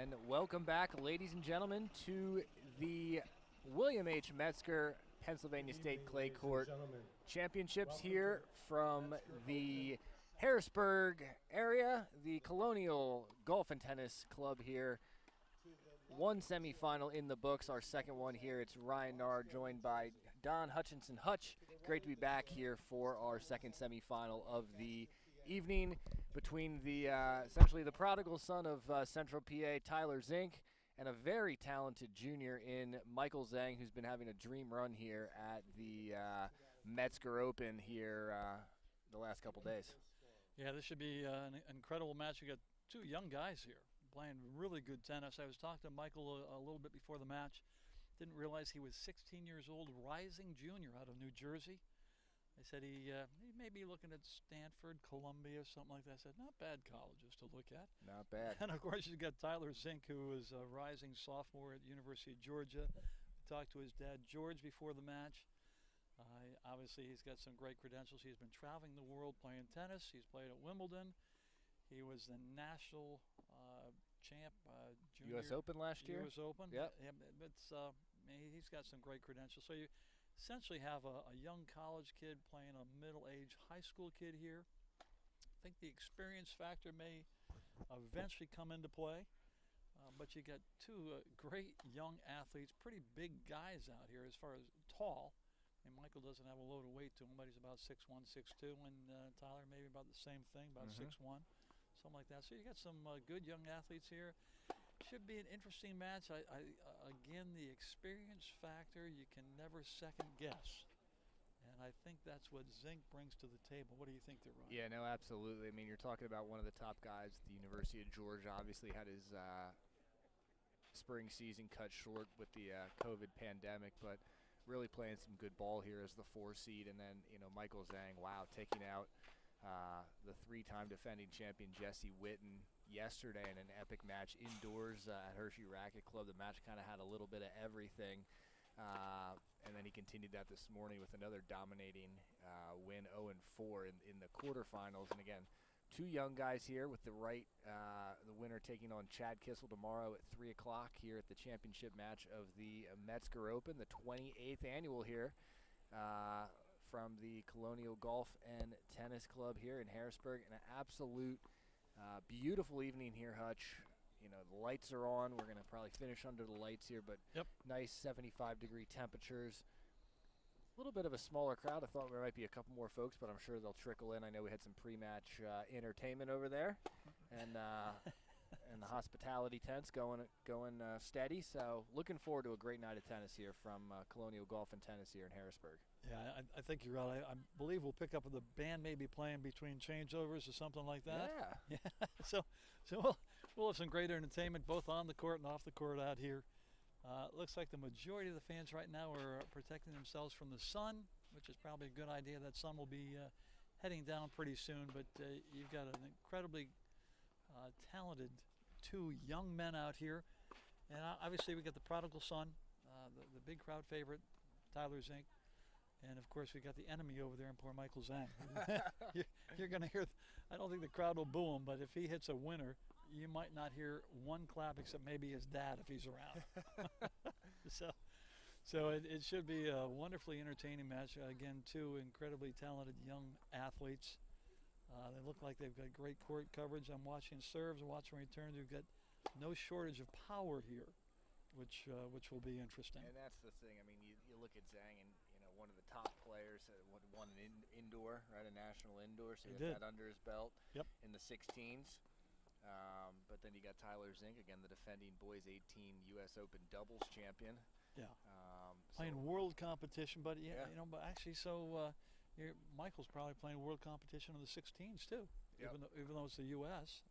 And welcome back, ladies and gentlemen, to the William H. Metzger Pennsylvania State Clay Court Championships here from the Harrisburg area, the Colonial Golf and Tennis Club here. One semifinal in the books, our second one here. It's Ryan Nard joined by Don Hutchinson. Hutch, great to be back here for our second semifinal of the evening between the essentially the prodigal son of Central PA, Tyler Zink, and a very talented junior in Michael Zhang, who's been having a dream run here at the Metzger Open here the last couple days. Yeah, this should be an incredible match. You got two young guys here playing really good tennis. I was talking to Michael a little bit before the match. Didn't realize he was 16 years old, rising junior out of New Jersey. I said he may be looking at Stanford, Columbia, something like that. I said, not bad colleges to look at. Not bad. And, of course, you got Tyler Zink, who is a rising sophomore at University of Georgia. Talked to his dad, George, before the match. Obviously, he's got some great credentials. He's been traveling the world playing tennis. He's played at Wimbledon. He was the national champ, junior U.S. Open last year. U.S. Open. Yep. He's got some great credentials. So you essentially have a young college kid playing a middle-aged high school kid here. I think the experience factor may eventually come into play. But you got two great young athletes, pretty big guys out here as far as tall. And Michael doesn't have a load of weight to him, but he's about 6'1", 6'2", and Tyler maybe about the same thing, about 6'1", something like that. So you got some good young athletes here. Should be an interesting match. Again, the experience factor, you can never second guess. And I think that's what Zink brings to the table. What do you think there, Ryan? Yeah, no, absolutely. I mean, you're talking about one of the top guys at the University of Georgia. Obviously had his spring season cut short with the COVID pandemic, but really playing some good ball here as the 4 seed. And then, Michael Zhang, wow, taking out the 3-time defending champion Jesse Witten yesterday in an epic match indoors at Hershey Racquet Club. The match kind of had a little bit of everything. And then he continued that this morning with another dominating win, 0-4 in the quarterfinals. And again, two young guys here with the winner taking on Chad Kissel tomorrow at 3 o'clock here at the championship match of the Metzger Open, the 28th annual here from the Colonial Golf and Tennis Club here in Harrisburg. An absolute beautiful evening here, Hutch. The lights are on. We're going to probably finish under the lights here, but nice 75-degree temperatures. A little bit of a smaller crowd. I thought there might be a couple more folks, but I'm sure they'll trickle in. I know we had some pre-match entertainment over there, and and the hospitality tents going steady. So looking forward to a great night of tennis here from Colonial Golf and Tennis here in Harrisburg. Yeah, I think you're right. I believe we'll pick up the band maybe playing between changeovers or something like that. Yeah. So we'll have some great entertainment both on the court and off the court out here. Looks like the majority of the fans right now are protecting themselves from the sun, which is probably a good idea. That sun will be heading down pretty soon, but you've got an incredibly talented two young men out here. And obviously we got the prodigal son, the big crowd favorite, Tyler Zink. And, of course, we got the enemy over there in poor Michael Zhang. You're going to hear, I don't think the crowd will boo him, but if he hits a winner, you might not hear one clap except maybe his dad if he's around. So it should be a wonderfully entertaining match. Again, two incredibly talented young athletes. They look like they've got great court coverage. I'm watching serves, watching returns. We've got no shortage of power here, which will be interesting. And that's the thing. I mean, you look at Zhang and, one of the top players won an indoor, right, a national indoor, so he has that under his belt in the 16s. But then you got Tyler Zink, again, the defending boys 18 U.S. Open doubles champion. Yeah. Playing world competition, but but actually, Michael's probably playing world competition in the 16s too, even though it's the U.S.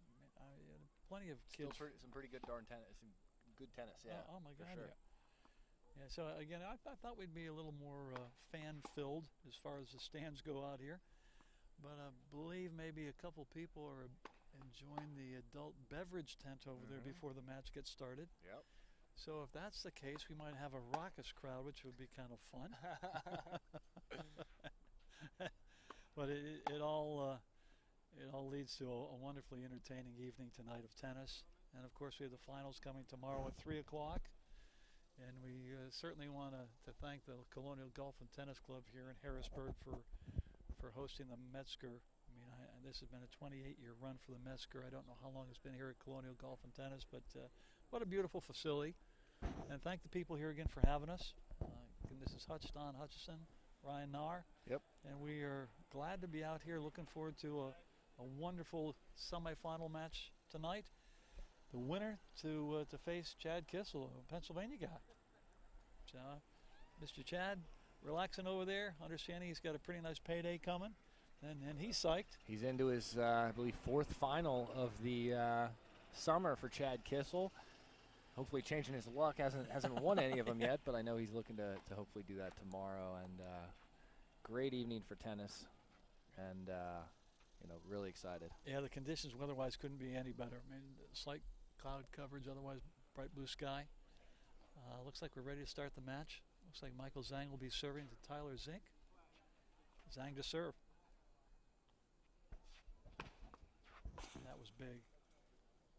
Plenty of kids. Still some pretty good good tennis. Yeah. Oh my God. Sure. Yeah. Yeah, so again, I thought we'd be a little more fan-filled as far as the stands go out here. But I believe maybe a couple people are enjoying the adult beverage tent over there before the match gets started. Yep. So if that's the case, we might have a raucous crowd, which would be kind of fun. But it all leads to a wonderfully entertaining evening tonight of tennis. And of course, we have the finals coming tomorrow at 3 o'clock. And we certainly want to thank the Colonial Golf and Tennis Club here in Harrisburg for hosting the Metzger. I mean, this has been a 28-year run for the Metzger. I don't know how long it's been here at Colonial Golf and Tennis, but what a beautiful facility. And thank the people here again for having us. This is Don Hutchison, Ryan Nahr. Yep. And we are glad to be out here, looking forward to a wonderful semifinal match tonight. The winner to face Chad Kissel, a Pennsylvania guy. So, Mr. Chad, relaxing over there, understanding he's got a pretty nice payday coming, and he's psyched. He's into his, I believe, 4th final of the summer for Chad Kissel. Hopefully changing his luck. Hasn't won any of them yet, but I know he's looking to hopefully do that tomorrow. And great evening for tennis, and really excited. Yeah, the conditions weather-wise couldn't be any better. I mean, slight cloud coverage, otherwise bright blue sky. Looks like we're ready to start the match. Looks like Michael Zhang will be serving to Tyler Zink. Zhang to serve. That was big.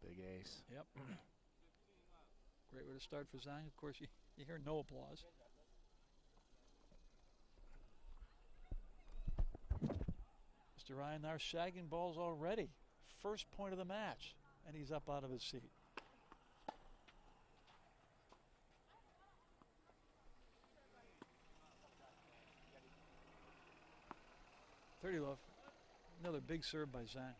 Big ace. Yep. Great way to start for Zhang. Of course, you hear no applause. Mr. Ryan Nahr shagging balls already. First point of the match, and he's up out of his seat. $30 love. Another big serve by Zhang.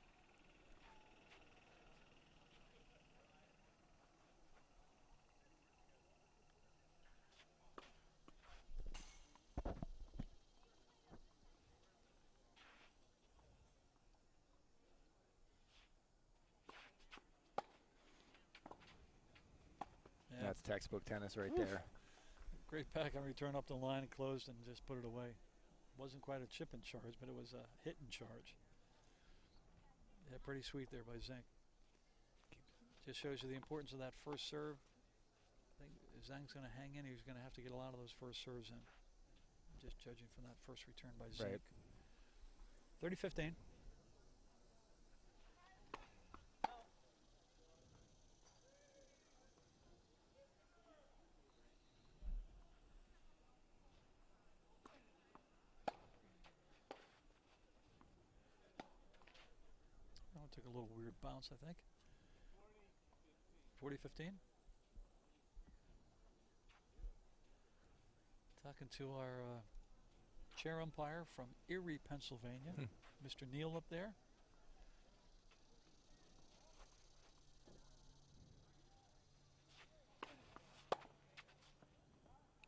That's textbook tennis right there. Great pack on return up the line, closed, and just put it away. Wasn't quite a chip in charge, but it was a hit in charge. Yeah, pretty sweet there by Zink. Just shows you the importance of that first serve. I think if Zhang's going to hang in, he's going to have to get a lot of those first serves in. Just judging from that first return by Zink. Right. 30-15. Took a little weird bounce, I think. 40-15. Talking to our chair umpire from Erie, Pennsylvania, Mr. Neal up there.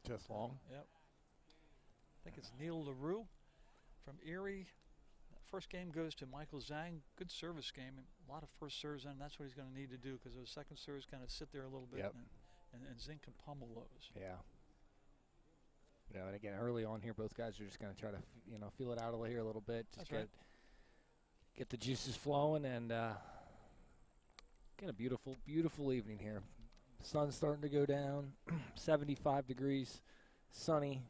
Just long. Yep. I think it's Neil LaRue from Erie. First game goes to Michael Zhang. Good service game. A lot of first serves, and that's what he's going to need to do because those second serves kind of sit there a little bit, and Zink can pummel those. Yeah. And again, early on here, both guys are just going to try to, feel it out here a little bit. Just get the juices flowing, and get a beautiful, beautiful evening here. Sun's starting to go down. 75 degrees, sunny,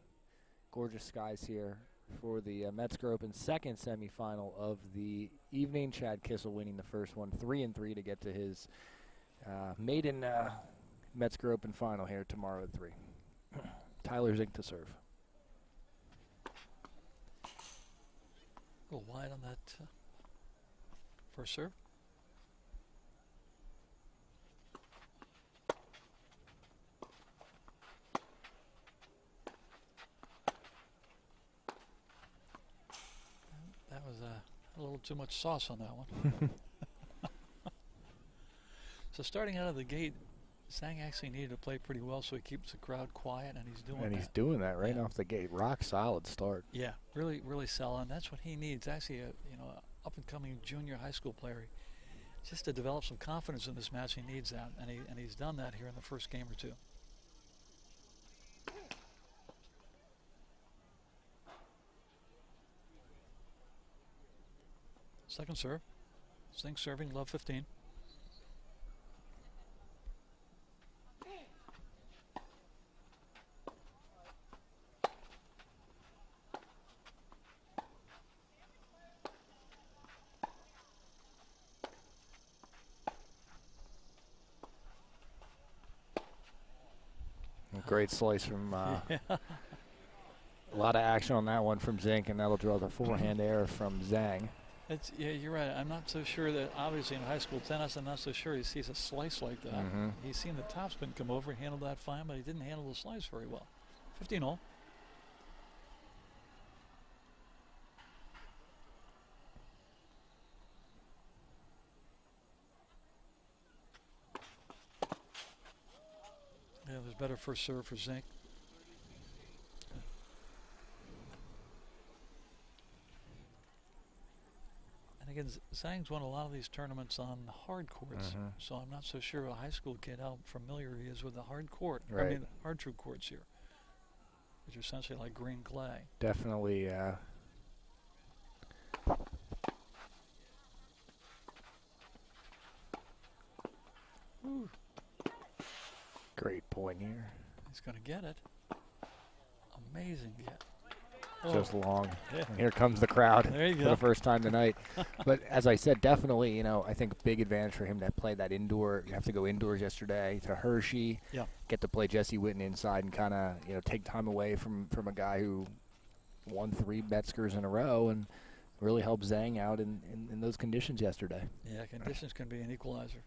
gorgeous skies here for the Metzger Open second semifinal of the evening. Chad Kissel winning the first one, 3-3 to get to his maiden Metzger Open final here tomorrow at 3. Tyler Zink to serve. A little wide on that first serve. That was a little too much sauce on that one. So starting out of the gate, Zhang actually needed to play pretty well so he keeps the crowd quiet, and he's doing that. And he's doing that right off the gate. Rock solid start. Yeah, really, really solid. And that's what he needs. Actually, a up-and-coming junior high school player. Just to develop some confidence in this match, he needs that, and he's done that here in the first game or two. Second serve. Zink serving, love 15. Great slice from Yeah. a lot of action on that one from Zink, and that'll draw the forehand error from Zhang. Yeah, you're right. I'm not so sure that, obviously, in high school tennis, I'm not so sure he sees a slice like that. He's seen the topspin come over, handled that fine, but he didn't handle the slice very well. 15-all. Yeah, there's better first serve for Zink. And again, Zhang's won a lot of these tournaments on hard courts, so I'm not so sure a high school kid how familiar he is with the hard court. Right. I mean, hard true courts here, which are essentially like green clay. Definitely. Ooh. Great point here. He's going to get it. Amazing get. Just long. Yeah. Here comes the crowd There you for go. the first time tonight. But as I said, definitely, I think big advantage for him to play that indoor. You have to go indoors yesterday to Hershey. Yeah. Get to play Jesse Witten inside and kind of, take time away from a guy who won 3 Metzgers in a row and really helped Zhang out in those conditions yesterday. Yeah, conditions can be an equalizer.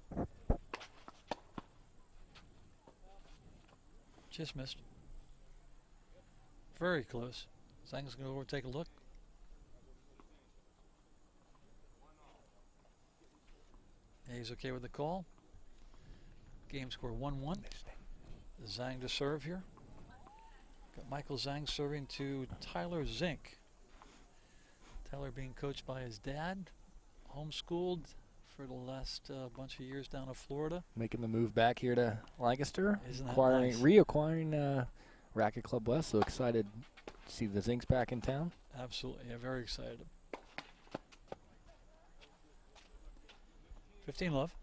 Just missed. Very close. Zhang's going to go over and take a look. Yeah, he's okay with the call. Game score 1-1. Zhang to serve here. Got Michael Zhang serving to Tyler Zink. Tyler being coached by his dad, homeschooled for the last bunch of years down in Florida. Making the move back here to Lancaster. Isn't that nice? Reacquiring Racket Club West. So excited to see the Zinks back in town. Absolutely. Yeah, very excited. 15 love.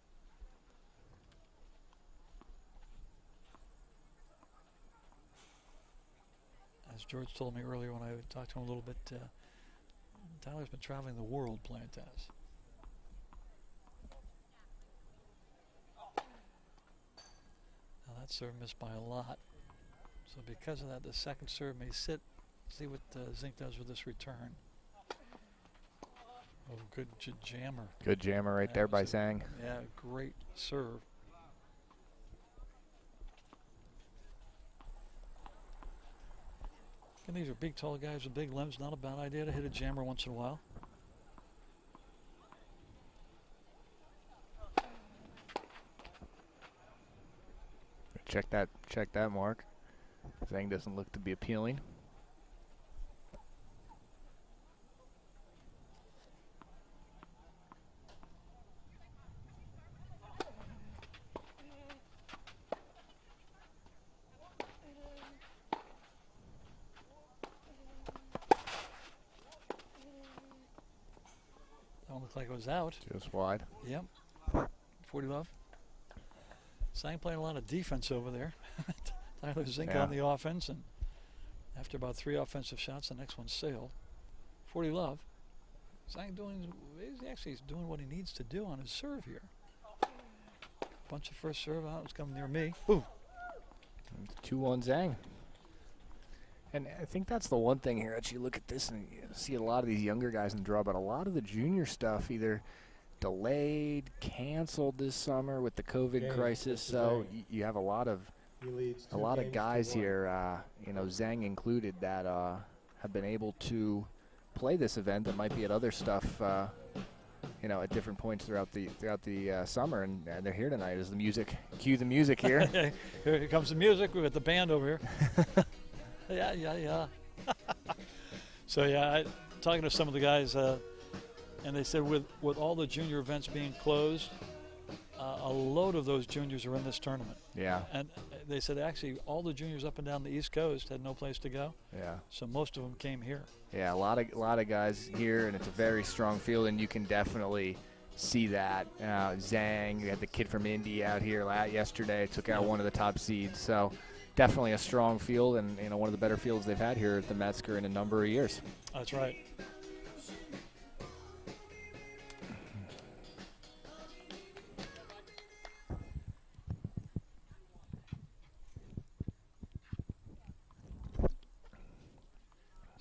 As George told me earlier when I talked to him a little bit, Tyler's been traveling the world playing tennis. Now that serve missed by a lot. So because of that, the second serve may sit. See what Zink does with this return. Oh, good jammer. Good jammer right there by Zhang. Yeah, great serve. And these are big, tall guys with big limbs. Not a bad idea to hit a jammer once in a while. Check that mark. Zhang doesn't look to be appealing. That one looked like it was out. Just wide. Yep. 40 love. Zhang playing a lot of defense over there. Tyler Zink on the offense, and after about 3 offensive shots, the next one sailed. 40 love. Zhang he's doing what he needs to do on his serve here. Bunch of first serve out. It's coming near me. Boom. 2-1 Zhang. And I think that's the one thing here that you look at this and you see a lot of these younger guys in the draw, but a lot of the junior stuff either delayed, canceled this summer with the COVID crisis. So you have a lot of guys here, Zhang included, that have been able to play this event that might be at other stuff, at different points throughout the summer, and they're here tonight. Is the music? Cue the music here. Here comes the music. We've got the band over here. Yeah. So talking to some of the guys, and they said with all the junior events being closed, a load of those juniors are in this tournament. Yeah. And they said actually all the juniors up and down the East Coast had no place to go. Yeah. So most of them came here. Yeah, a lot of guys here, and it's a very strong field, and you can definitely see that. Zhang, you had the kid from Indy out here yesterday, took out one of the top seeds. So definitely a strong field, and one of the better fields they've had here at the Metzger in a number of years. That's right.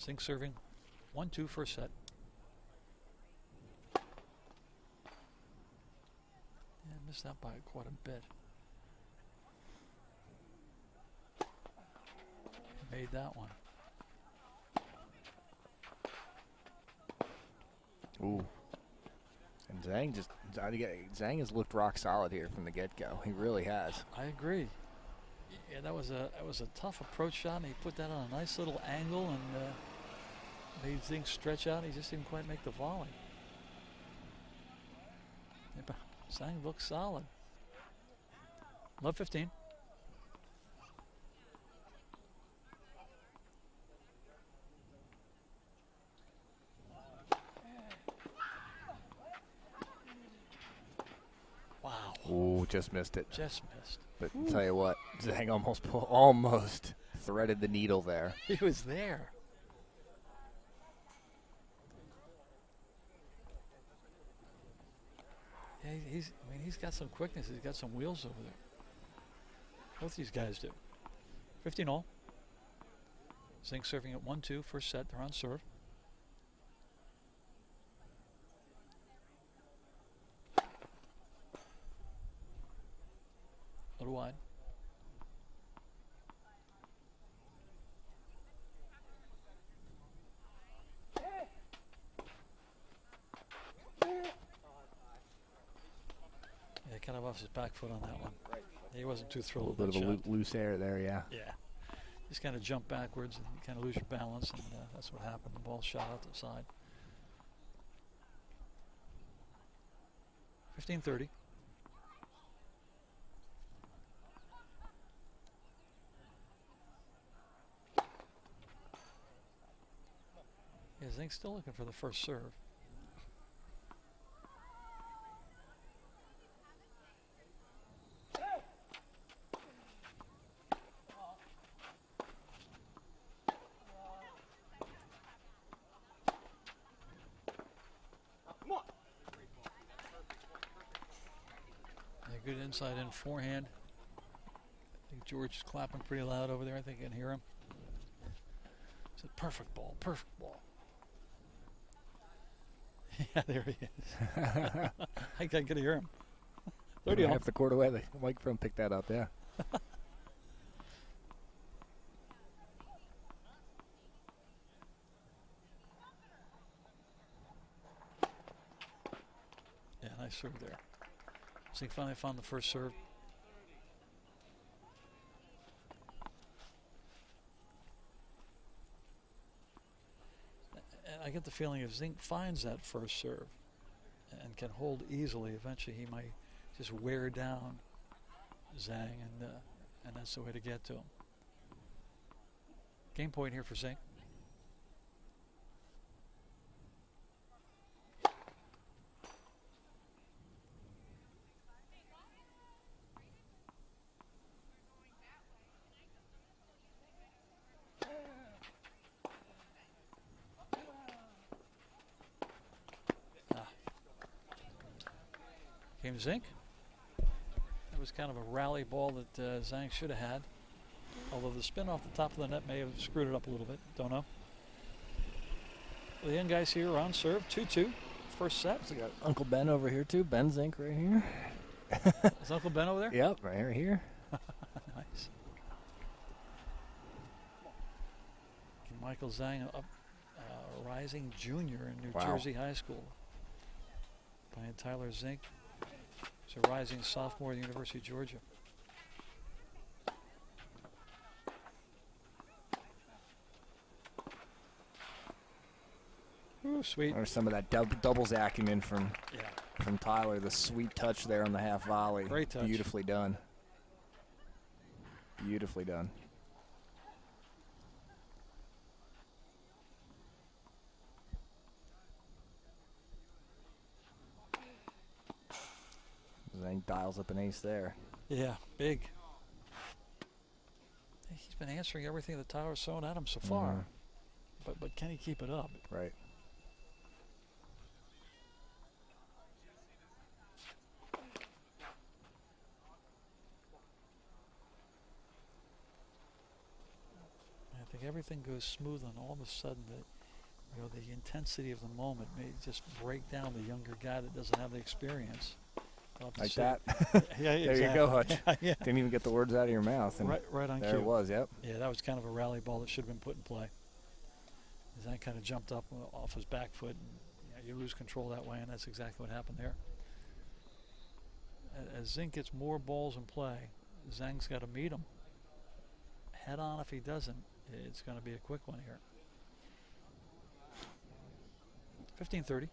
Zink serving 1-2 first set. Yeah, missed that by quite a bit. Made that one. Ooh. And Zhang has looked rock solid here from the get-go. He really has. I agree. Yeah, that was a tough approach shot, and he put that on a nice little angle and made things stretch out. He just didn't quite make the volley. Yeah, but Zhang looks solid. Love 15. Wow. Ooh, just missed it. Just missed. But I'll tell you what, Zhang almost threaded the needle there. He was there. Yeah, he's got some quickness. He's got some wheels over there. Both these guys do. 15 all. Zink serving at 1-2 first set. They're on serve. A little wide. Yeah, kind of off his back foot on that one. He wasn't too A thrilled little with bit that of shot. a loose air there, yeah. Yeah. Just kind of jump backwards and kind of lose your balance, and that's what happened. The ball shot out the side. 15-30. Yeah, Zink's still looking for the first serve. Good inside in forehand. I think George is clapping pretty loud over there. I think I can hear him. It's a perfect ball, perfect ball. Yeah, there he is. I could hear him. 30 Half the court away. The microphone picked that up, yeah. Yeah, nice serve there. So he finally found the first serve. And I get the feeling if Zink finds that first serve and can hold easily, eventually he might just wear down Zhang, and that's the way to get to him. Game point here for Zink. Came Zink. That was kind of a rally ball that Zhang should have had. Although the spin off the top of the net may have screwed it up a little bit. Don't know. The young guys here are on serve. 2-2. First set. So we got Uncle Ben over here too. Ben Zink right here. Is Uncle Ben over there? Yep, right here. Nice. Michael Zhang, up, rising junior in New Jersey High School. Playing Tyler Zink. He's a rising sophomore at the University of Georgia. Ooh, sweet. There's some of that doubles acumen from Tyler. The sweet touch there on the half volley. Great touch. Beautifully done. Beautifully done. Zhang dials up an ace there. Yeah, big. He's been answering everything that Tyler's thrown at him so far. But can he keep it up? Right. I think like everything goes smooth, and all of a sudden the intensity of the moment may just break down the younger guy that doesn't have the experience. Like that. Yeah, there exactly. you go, Hutch. Yeah. Didn't even get the words out of your mouth. And right on there cue. it was, yep. Yeah, that was kind of a rally ball that should have been put in play. Zhang kind of jumped up off his back foot, and you lose control that way, and that's exactly what happened there. As Zink gets more balls in play, Zhang's got to meet him head on. If he doesn't, it's going to be a quick one here. 15-30.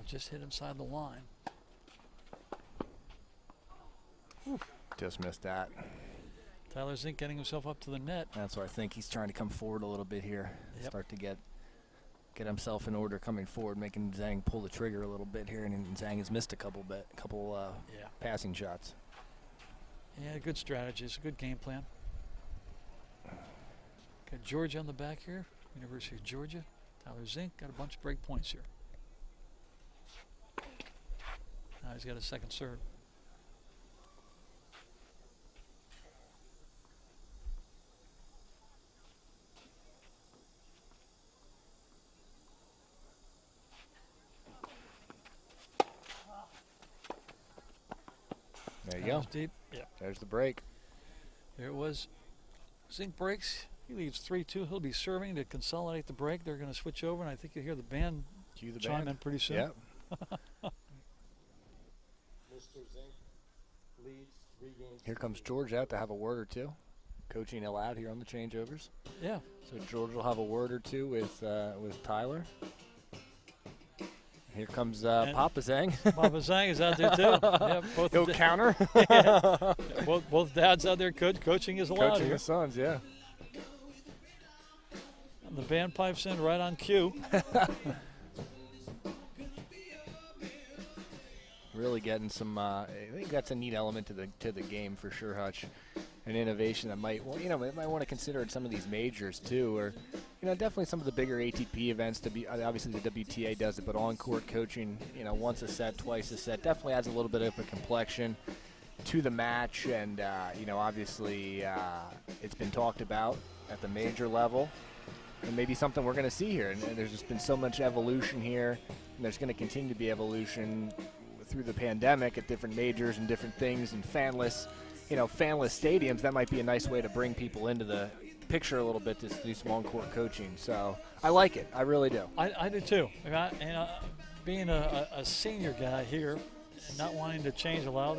Just hit inside the line. Whew. Just missed that. Tyler Zink getting himself up to the net. That's why I think he's trying to come forward a little bit here. Yep. Start to get himself in order coming forward, making Zhang pull the trigger a little bit here, and Zhang has missed a couple passing shots. Yeah, good strategy. It's a good game plan. Got Georgia on the back here. University of Georgia. Tyler Zink got a bunch of break points here. Now he's got a second serve. There you go. Deep. Yep. There's the break. There it was. Zink breaks. He leads 3-2. He'll be serving to consolidate the break. They're going to switch over, and I think you'll hear the band chime in pretty soon. Yep. Mr. Zink leads 3 games. Here comes George out to have a word or two. Coaching allowed here on the changeovers. Yeah. So George will have a word or two with Tyler. Here comes Papa Zhang. Papa Zhang is out there too. Yeah, both He'll counter. Yeah. Both dads out there coaching his allowed Coaching here. his sons, yeah. And the band pipes in right on cue. Really getting some. I think that's a neat element to the game for sure, Hutch. An innovation that might want to consider at some of these majors too, or definitely some of the bigger ATP events. To be obviously the WTA does it, but on-court coaching, once a set, twice a set, definitely adds a little bit of a complexion to the match. And obviously it's been talked about at the major level, and maybe something we're going to see here. And there's just been so much evolution here, and there's going to continue to be evolution through the pandemic at different majors and different things and fanless stadiums. That might be a nice way to bring people into the picture a little bit to do some on-court coaching. So I like it. I really do. I do too. Being a senior guy here and not wanting to change a lot,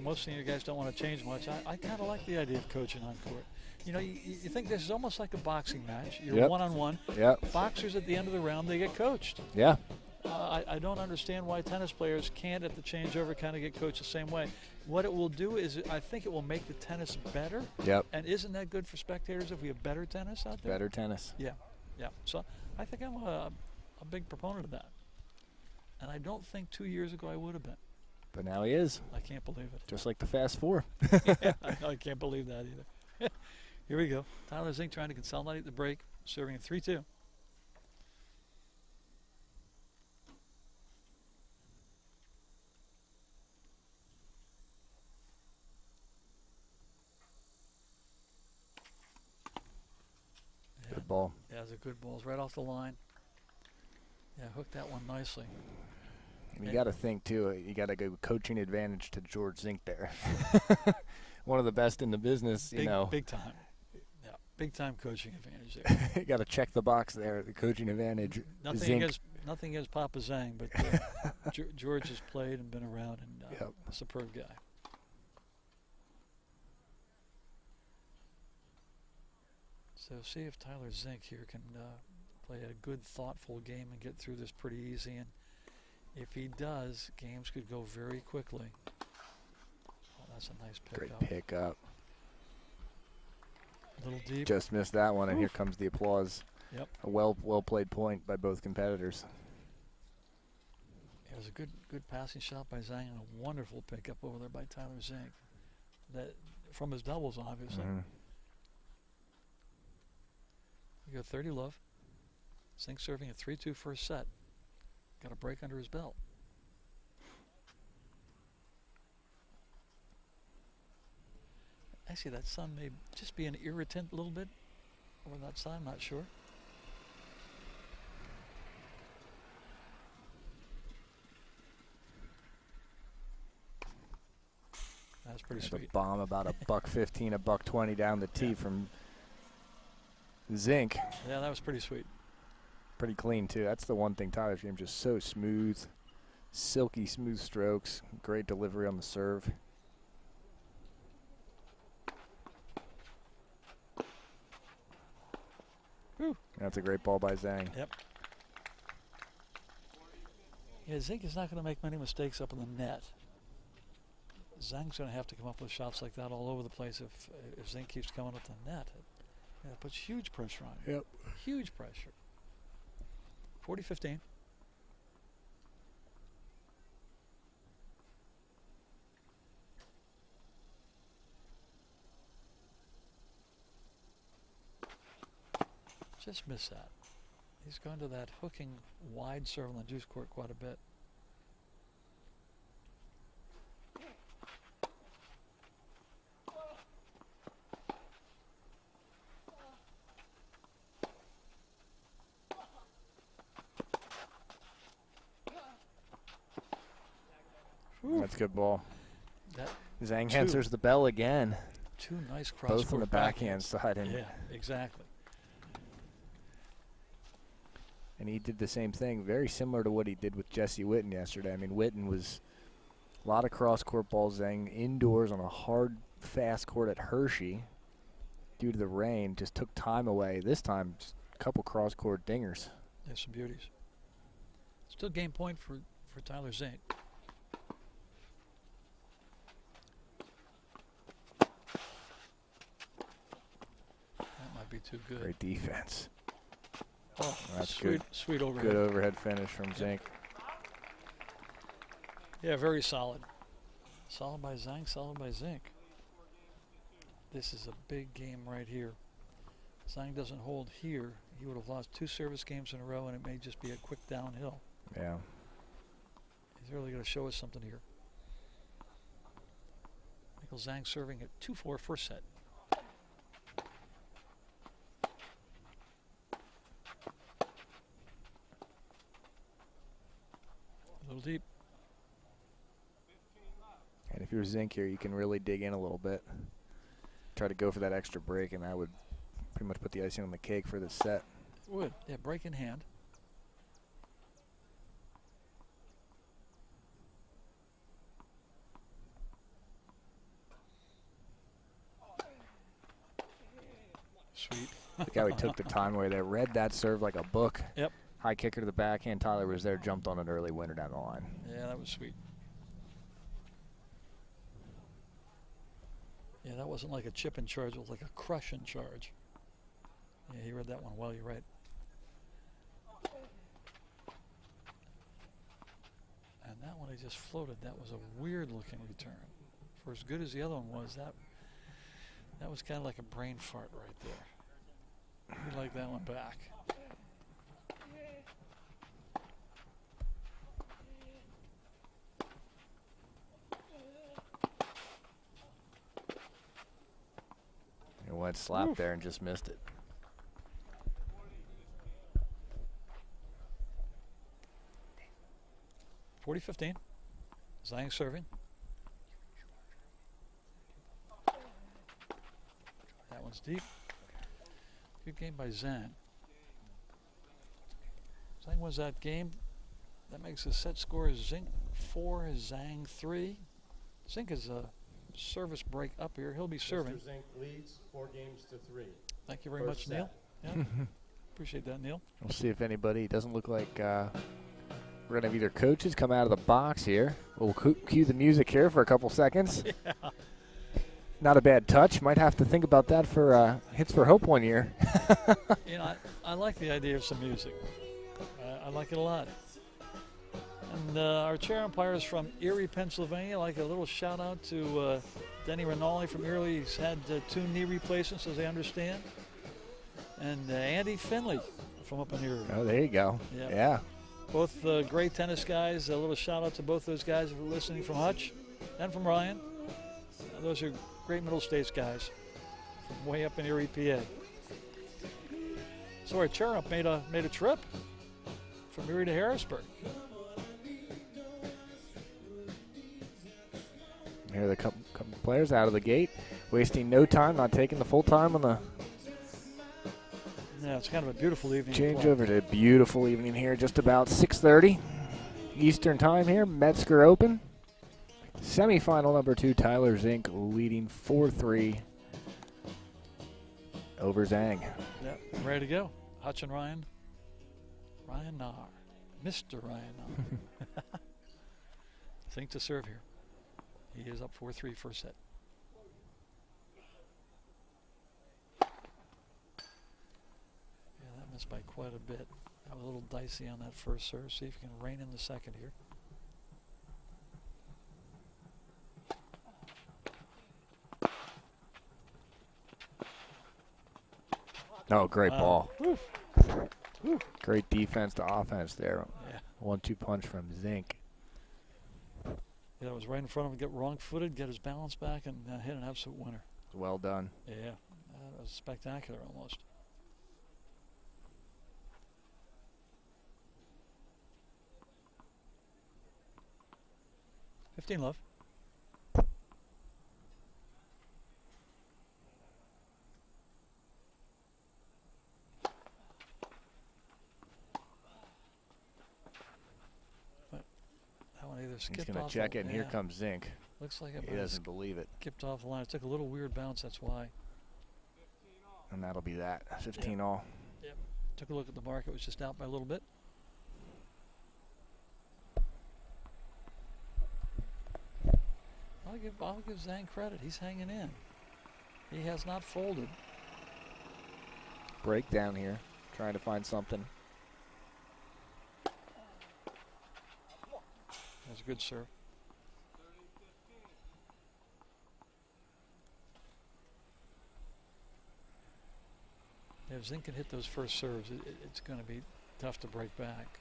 most senior guys don't want to change much. I kind of like the idea of coaching on court. You think this is almost like a boxing match. You're one-on-one. Yep. Boxers at the end of the round, they get coached. Yeah. I don't understand why tennis players can't at the changeover kind of get coached the same way. What it will do is I think it will make the tennis better. Yep. And isn't that good for spectators if we have better tennis out there? Better tennis. Yeah. Yeah. So I think I'm a big proponent of that. And I don't think 2 years ago I would have been. But now he is. I can't believe it. Just like the Fast Four. Yeah, I can't believe that either. Here we go. Tyler Zink trying to consolidate the break, serving at 3-2. Good ball. Yeah, it was a good ball. It's right off the line. Yeah, hooked that one nicely. You got to think, too, you got to go coaching advantage to George Zink there. One of the best in the business, Big time. Yeah, big time coaching advantage there. You got to check the box there, the coaching advantage. Nothing against Papa Zhang, but George has played and been around, and a superb guy. So see if Tyler Zink here can play a good, thoughtful game and get through this pretty easy. And if he does, games could go very quickly. Oh, that's a nice pickup. Great pickup. A little deep. Just missed that one, and here comes the applause. Yep. A well played point by both competitors. It was a good passing shot by Zhang and a wonderful pickup over there by Tyler Zink. That from his doubles, obviously. You go 30 love. Zink serving a 3-2 first set. Got a break under his belt. Actually, that sun may just be an irritant a little bit over that side. I'm not sure. That's pretty sweet. A bomb about a $1.15, a $1.20 down the tee from Zink. Yeah, that was pretty sweet. Pretty clean too. That's the one thing. Tyler's game just so smooth, silky smooth strokes, great delivery on the serve. Whew. That's a great ball by Zhang. Yep. Yeah, Zink is not going to make many mistakes up in the net. Zhang's going to have to come up with shots like that all over the place if Zink keeps coming up the net. It puts huge pressure on him. Yep. Huge pressure. 40-15. Just missed that. He's gone to that hooking wide serve on the juice court quite a bit. That's a good ball. That Zhang answers the bell again. Two nice cross Both on the backhand side. And yeah, exactly. And he did the same thing, very similar to what he did with Jesse Witten yesterday. I mean, Witten was a lot of cross-court balls, Zhang indoors on a hard, fast court at Hershey due to the rain. Just took time away. This time, just a couple cross-court dingers. There's some beauties. Still game point for Tyler Zink. That might be too good. Great defense. Oh, that's sweet, good. Sweet overhead. Good overhead finish from Zink. Yeah, very solid. Solid by Zhang, solid by Zink. This is a big game right here. Zhang doesn't hold here. He would have lost 2 service games in a row, and it may just be a quick downhill. Yeah. He's really going to show us something here. Michael Zhang serving at 2-4 first set. A little deep. And if you're Zink here, you can really dig in a little bit. Try to go for that extra break, and that would pretty much put the icing on the cake for this set. It would. Yeah, break in hand. Sweet. Look how he took the time away there. Read that serve like a book. Yep. High kicker to the backhand. Tyler was there, jumped on an early winner down the line. Yeah, that was sweet. Yeah, that wasn't like a chip in charge. It was like a crush in charge. Yeah, he read that one well. You're right. And that one he just floated. That was a weird looking return. For as good as the other one was, that was kind of like a brain fart right there. He liked that one back. He went slap there and just missed it. .40-15. Zhang serving. That one's deep. Good game by Zhang. Zhang wins that game. That makes the set score Zink 4, Zhang 3. Zink is a service break up here. He'll be serving. Mr. Zink leads 4 games to 3. Thank you very much, Neil. Yeah. Appreciate that, Neil. We'll see if anybody, doesn't look like we're going to have either coaches come out of the box here. We'll cue the music here for a couple seconds. Yeah. not a bad touch. Might have to think about that for Hits for Hope one year. You know, I like the idea of some music. I like it a lot. And our chair umpire is from Erie, Pennsylvania. Like a little shout out to Denny Rinaldi from Erie. He's had 2 knee replacements, as I understand. And Andy Finley from up in Erie. Oh, there you go. Yep. Yeah. Both great tennis guys. A little shout out to both those guys who are listening, from Hutch and from Ryan. Those are great Middle States guys from way up in Erie, PA. So our chair ump made a trip from Erie to Harrisburg. Here are the couple players out of the gate, wasting no time, not taking the full time on the Yeah, it's kind of a beautiful evening. change over to a beautiful evening here, just about 6:30 Eastern time here. Metzger Open. Semifinal number 2, Tyler Zink leading 4-3 over Zhang. Yep, ready to go. Hutch and Ryan. Ryan Nahr. Mr. Ryan Nahr. Zink to serve here. He is up 4-3 first set. Yeah, that missed by quite a bit. Got a little dicey on that first serve. See if you can rein in the second here. Oh, great ball. Woof. Woof. Great defense to offense there. Yeah. 1-2 punch from Zink. Yeah, it was right in front of him. Get wrong-footed, get his balance back, and hit an absolute winner. Well done. Yeah, that was spectacular almost. $15 love. That one either He's skipped going off. to check the- it, and here yeah, comes Zink. looks like it He might have doesn't believe it. skipped off the line. It took a little weird bounce. That's why. And that'll be that. 15 all. Took a look at the mark. It was just out by a little bit. I'll give Zhang credit. He's hanging in. He has not folded. Breakdown here. Trying to find something. That's a good serve. If Zink can hit those first serves, it's going to be tough to break back.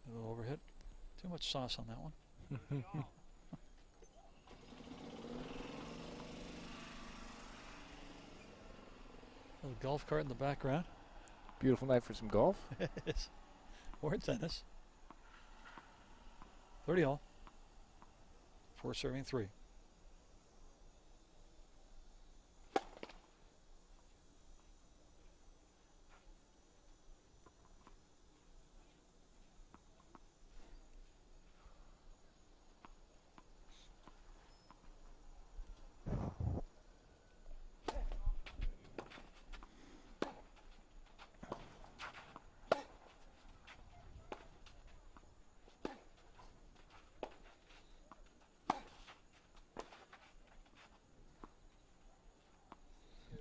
A little overhit. Too much sauce on that one. Little golf cart in the background. Beautiful night for some golf. Or tennis. 30 all. 4 serving 3.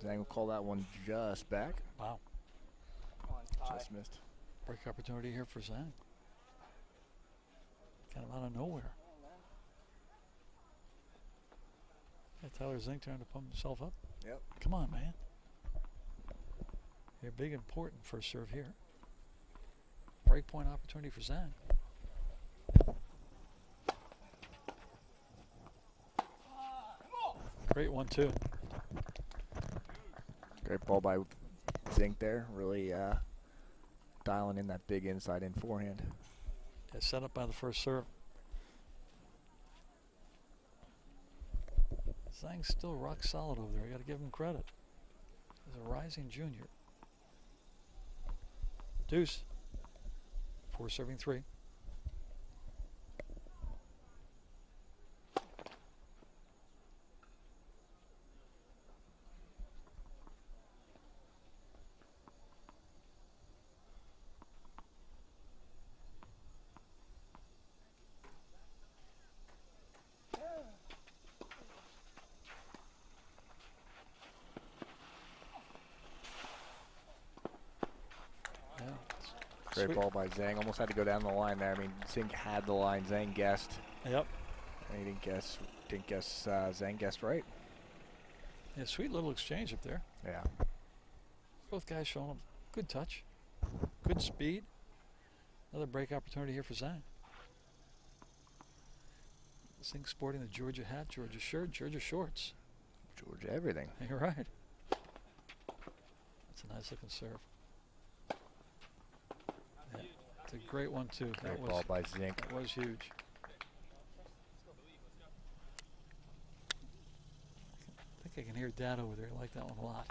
Zhang will call that one just back. Wow. Just missed. Break opportunity here for Zhang. Kind of out of nowhere. Yeah, Tyler Zink trying to pump himself up. Yep. Come on, man. You're big, important first serve here. Break point opportunity for Zhang. Great one, too. Great ball by Zink there. Really dialing in that big inside in forehand. Yeah, set up by the first serve. Zhang's still rock solid over there. You got to give him credit. He's a rising junior. Deuce. 4 serving 3. Great Sweet. ball by Zhang. Almost had to go down the line there. I mean, Zink had the line. Zhang guessed. Yep. And he didn't guess. Zhang guessed right. Yeah, sweet little exchange up there. Yeah. Both guys showing good touch, good speed. Another break opportunity here for Zhang. Zink sporting the Georgia hat, Georgia shirt, Georgia shorts. Georgia everything. You're right. That's a nice looking serve. Yeah, it's a great one too. Great ball by Zink. That was huge. I think I can hear Dad over there. I like that one a lot.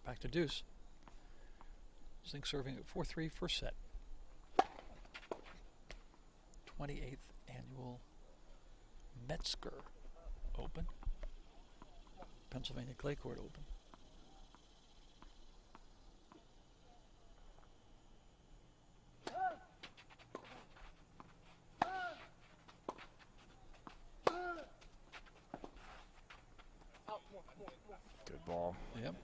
Back to deuce. Zink serving at 4-3 first set. 28th annual Metzger Open. Pennsylvania Clay Court Open. Good ball. Yep.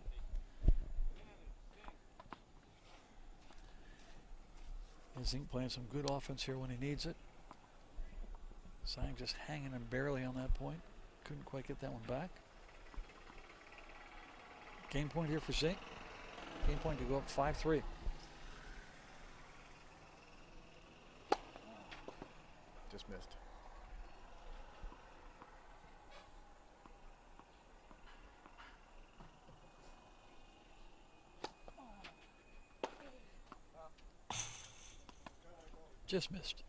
Zink playing some good offense here when he needs it. Zhang just hanging and barely on that point. Couldn't quite get that one back. Game point here for Zink. Game point to go up 5-3. Just missed. Just missed.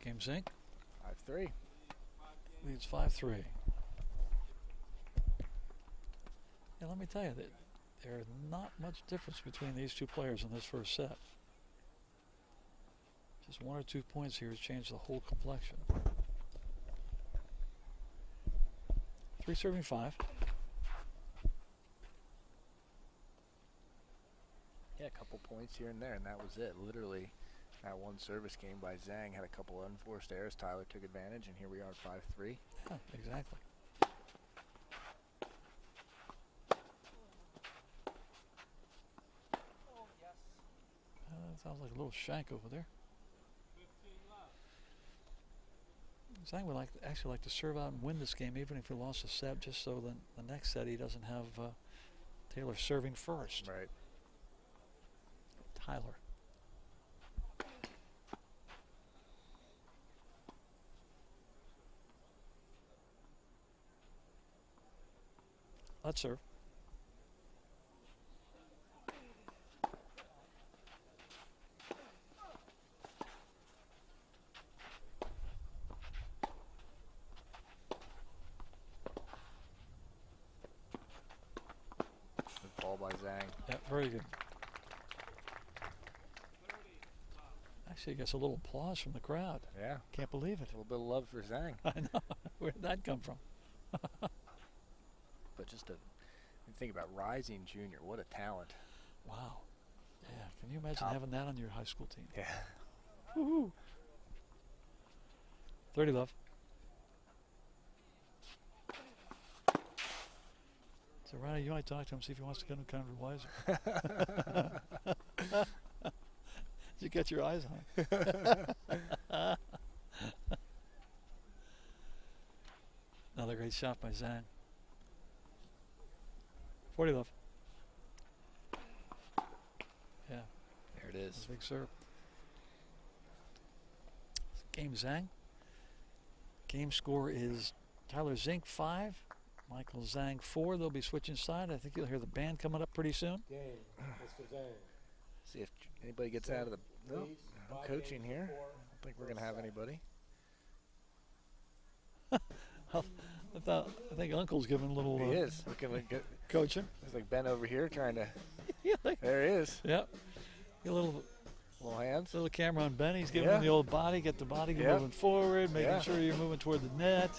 Game Zink 5-3. leads 5-3. And let me tell you that there's not much difference between these two players in this first set. Just 1 or 2 points here has changed the whole complexion. 3 serving 5. Yeah, a couple points here and there, and that was it. Literally, that one service game by Zhang had a couple unforced errors. Tyler took advantage, and here we are at 5-3. Yeah, exactly. Sounds like a little shank over there. Zhang would actually like to serve out and win this game, even if he lost a set, just so then the next set he doesn't have Taylor serving first. Right. Tyler. Let's serve. Good ball by Zhang. Yeah, very good. Actually, gets a little applause from the crowd. Yeah. Can't believe it. A little bit of love for Zhang. I know. Where did that come from? But just to think about Rising Junior, what a talent. Wow. Yeah. Can you imagine Top. having that on your high school team? Yeah. Woohoo. 30 love. So, Ronnie, you might talk to him, see if he wants to get him kind of wiser. Did you get your eyes on him? Another great shot by Zhang. 40 love. Yeah. There it is. Big serve. Game Zhang. Game score is Tyler Zink 5, Michael Zhang 4. They'll be switching side. I think you'll hear the band coming up pretty soon. Game, Mr. Zhang. See if anybody gets out of the. No, Leads no 5 coaching games here. to 4. I don't think we're going to have anybody. I think Uncle's giving a little He is. Looking like good. coaching. He's like Ben over here trying to. Yeah, like, There he is. yep. Get a little Hands. little camera on Ben. He's giving Yeah. him the old body. Get the body Yeah. moving forward, making Yeah. sure you're moving toward the net.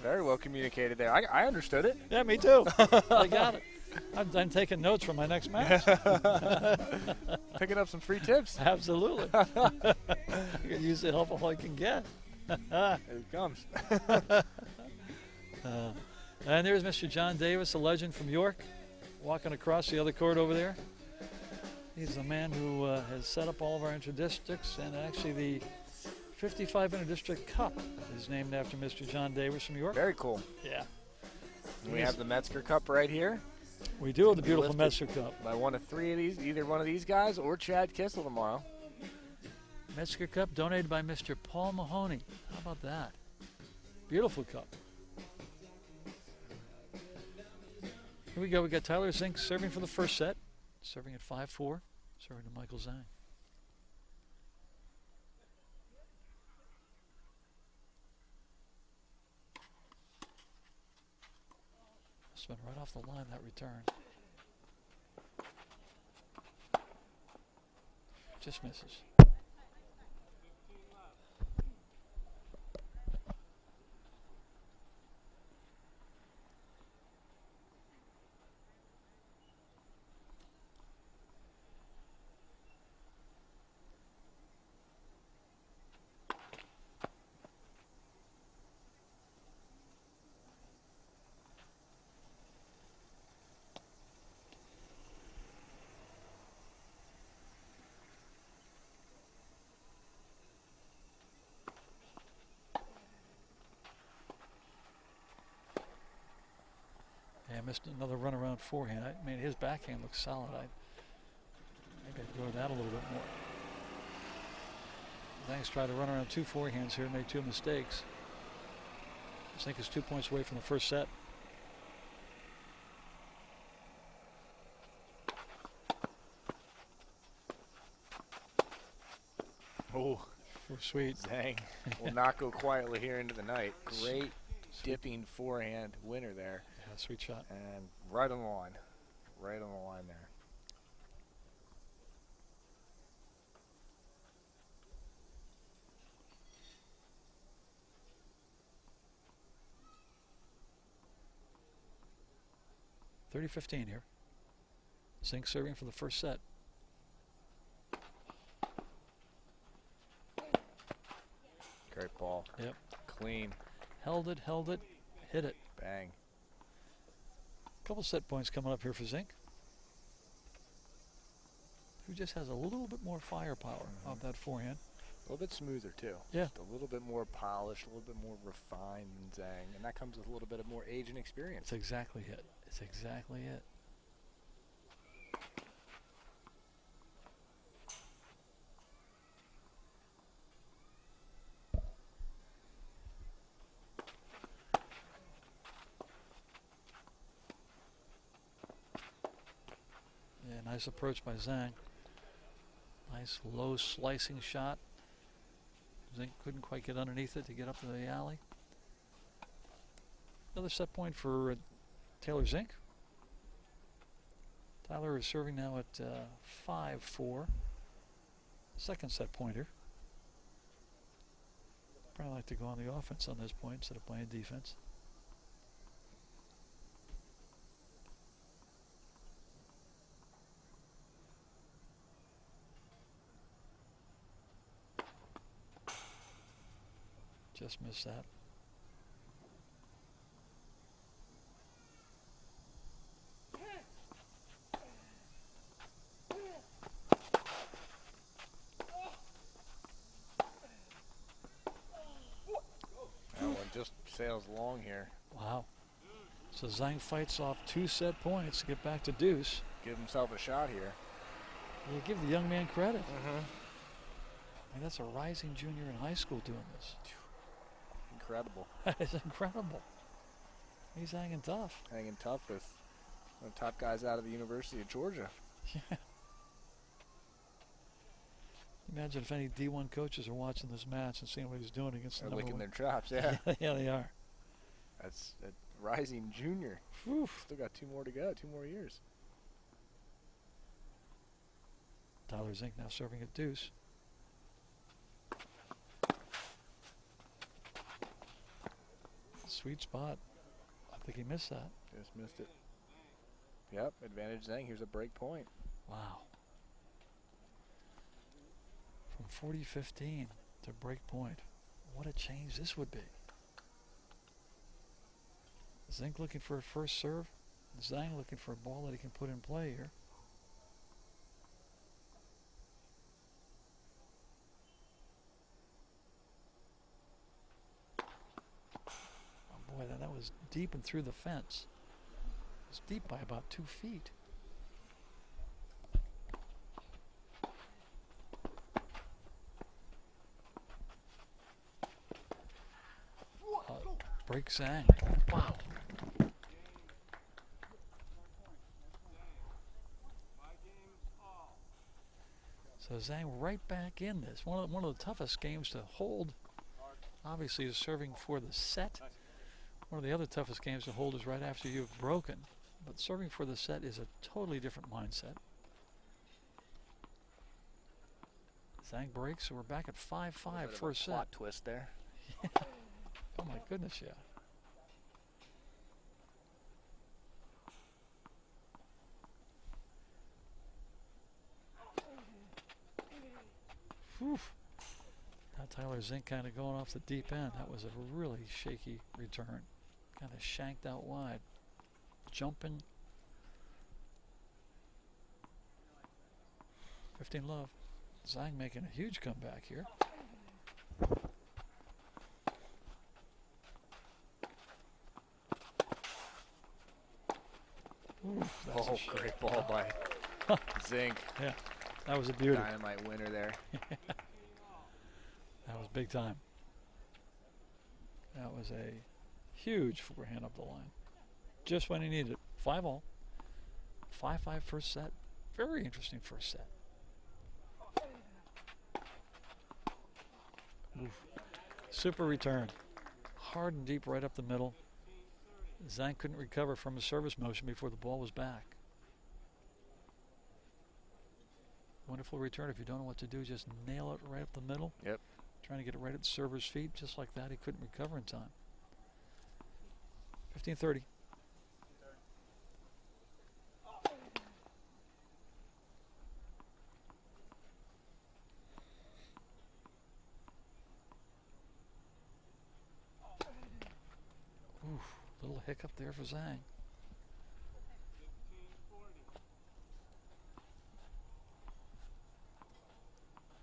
Very well communicated there. I understood it. Yeah, me too. I got it. I'm taking notes for my next match. Picking up some free tips. Absolutely. You can use the help all I can get. Here he comes. And there's Mr. John Davis, a legend from York, walking across the other court over there. He's the man who has set up all of our inter-districts, and actually the 55 Inter-District Cup is named after Mr. John Davis from York. Very cool. Yeah. We have the Metzger Cup right here. We do have the beautiful Lifted Metzger Cup. by one of three of these, either one of these guys or Chad Kissel tomorrow. Metzger Cup donated by Mr. Paul Mahoney. How about that? Beautiful cup. Here we go. We got Tyler Zink serving for the first set. Serving at 5-4. Serving to Michael Zhang. Spin right off the line, that return. Just misses. Yeah, missed another run around forehand. I mean, his backhand looks solid. Maybe I'd go with that a little bit more. Thanks, try to run around two forehands here and make two mistakes. I think it's 2 points away from the first set. Oh, sweet. Zhang will not go quietly here into the night. Great dipping forehand winner there. Yeah, sweet shot. And right on the line. Right on the line there. .30-15 here. Zink serving for the first set. Great ball. Yep. Clean. Held it, hit it. Bang. Couple set points coming up here for Zink, who just has a little bit more firepower off that forehand. A little bit smoother too. Yeah. Just a little bit more polished, a little bit more refined than Zhang, and that comes with a little bit of more age and experience. That's exactly it. It's exactly it. Yeah, nice approach by Zhang. Nice low slicing shot. Zink couldn't quite get underneath it to get up to the alley. Another set point for Taylor Zink. Tyler is serving now at 5-4. Second set pointer. Probably like to go on the offense on this point instead of playing defense. Just missed that. That one just sails long here. Wow. So Zhang fights off 2 set points to get back to deuce. Give himself a shot here. You give the young man credit. Mm-hmm. I mean, that's a rising junior in high school doing this. Incredible. It's incredible. He's hanging tough. Hanging tough with one of the top guys out of the University of Georgia. Yeah. Imagine if any D1 coaches are watching this match and seeing what he's doing against the They're number licking one. their chops, yeah. Yeah, they are. That's a rising junior. Whew. Still got 2 more to go, 2 more years. Tyler Zink now serving at deuce. Sweet spot. I think he missed that. Just missed it. Yep, advantage Zhang. Here's a break point. Wow. From 40-15 to break point. What a change this would be. Zink looking for a first serve. Zhang looking for a ball that he can put in play here. Oh boy, that was deep and through the fence. It was deep by about 2 feet. Break Zhang. Wow. So Zhang right back in this. One of the toughest games to hold, obviously, is serving for the set. One of the other toughest games to hold is right after you've broken. But serving for the set is a totally different mindset. Zhang breaks, so we're back at 5-5 first set. Plot twist there. Oh my goodness, yeah. Whew. Now Tyler Zink kind of going off the deep end. That was a really shaky return. Kind of shanked out wide. Jumping. 15 love. Zhang making a huge comeback here. Ooh, Oh, great ball by Zink. Yeah, that was a beauty. Dynamite winner there. That was big time. That was a huge forehand up the line. Just when he needed it. 5-all. 5-5 first set. Very interesting first set. Oof. Super return. Hard and deep right up the middle. Zhang couldn't recover from his service motion before the ball was back. Wonderful return. If you don't know what to do, just nail it right up the middle. Yep. Trying to get it right at the server's feet. Just like that, he couldn't recover in time. 15-30. Oof, little hiccup there for Zhang.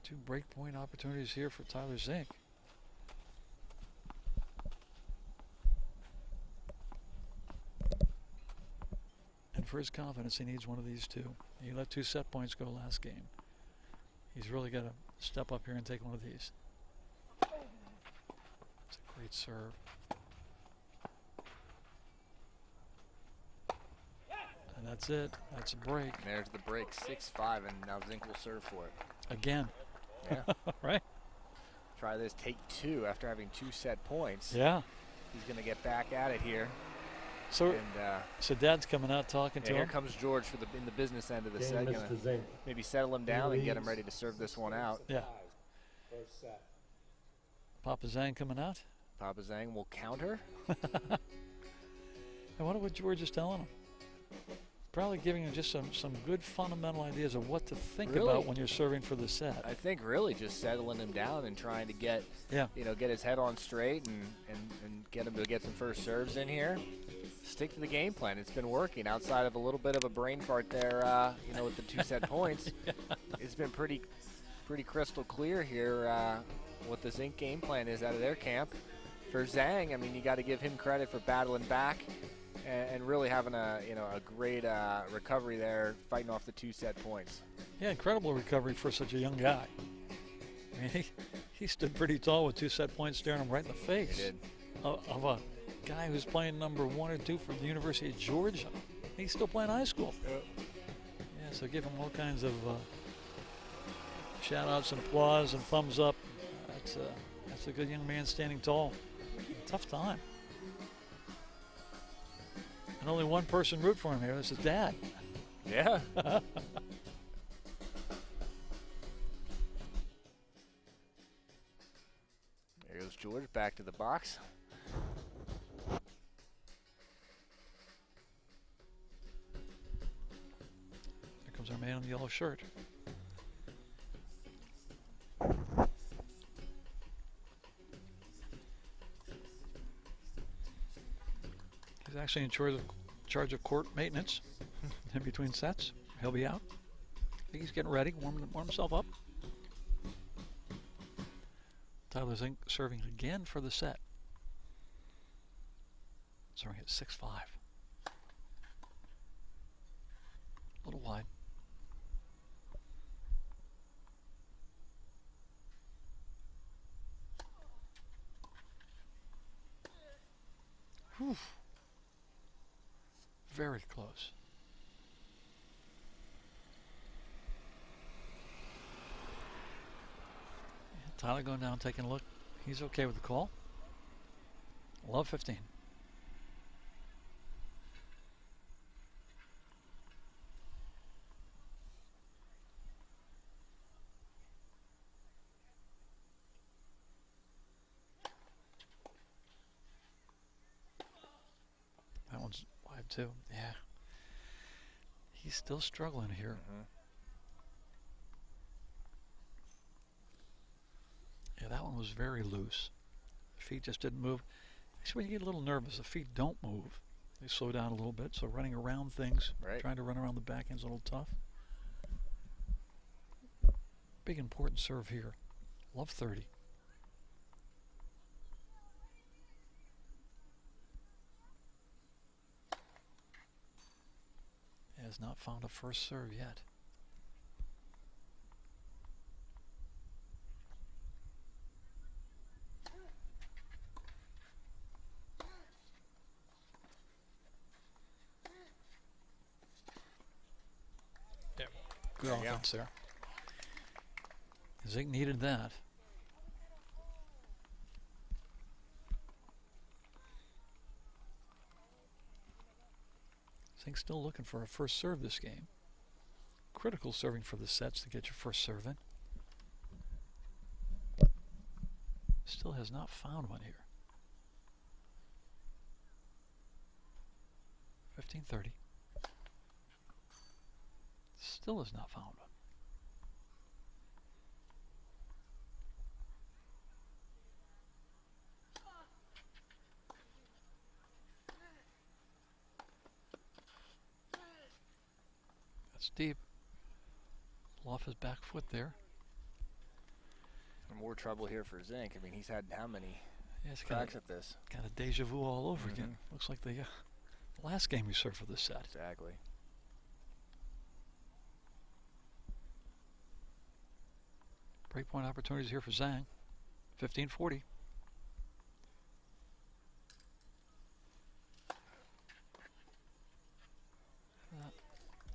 Two breakpoint opportunities here for Tyler Zink. And for his confidence, he needs one of these two. He let 2 set points go last game. He's really got to step up here and take one of these. It's a great serve. And that's it. That's a break. And there's the break, 6-5, and now Zink will serve for it. Again. Yeah. Right? Try this, take 2 after having 2 set points. Yeah. He's going to get back at it here. So, and, so Dad's coming out talking to here him. comes George for in the business end of the Game set. Mr. Gonna Zink. maybe settle him down and get him leads. ready to serve this one out. Yeah. First set. Papa Zhang coming out. Papa Zhang will counter. I wonder what George is telling him. Probably giving him just some good fundamental ideas of what to think Really? about when you're serving for the set. I think really just settling him down and trying to get, get his head on straight and get him to get some first serves in here. Stick to the game plan. It's been working outside of a little bit of a brain fart there, with the 2 set points. Yeah. It's been pretty crystal clear here what the Zink game plan is out of their camp. For Zhang, I mean, you got to give him credit for battling back and really having a great recovery there, fighting off the 2 set points. Yeah, incredible recovery for such a young guy. I mean, he stood pretty tall with 2 set points staring him right in the face. He did. Of a guy who's playing number 1 or 2 for the University of Georgia. He's still playing high school. Yep. Yeah, so give him all kinds of shout-outs and applause and thumbs up. That's a good young man standing tall. Tough time. And only one person root for him here. This is Dad. Yeah. There goes George back to the box. shirt. He's actually in charge of court maintenance in between sets. He'll be out. I think he's getting ready, warm himself up. Tyler Zink serving again for the set. Serving at 6-5. A little wide. Whew. Very close. Tyler going down, taking a look. He's okay with the call. Love 15. That one's wide too. Yeah. He's still struggling here. Yeah, that one was very loose. Feet just didn't move. Actually, when you get a little nervous, the feet don't move. They slow down a little bit, so running around things, trying to run around the backhand's a little tough. Big important serve here. Love 30. Has not found a first serve yet. Good offense there. Zink needed that. Zink's still looking for a first serve this game. Critical serving for the sets to get your first serve in. Still has not found one here. 15-30. Still has not found one. That's deep. Off his back foot there. More trouble here for Zink. I mean, he's had how many cracks at this? Kind of deja vu all over again. Looks like the last game he served for this set. Exactly. Breakpoint opportunities here for Zhang. 15-40.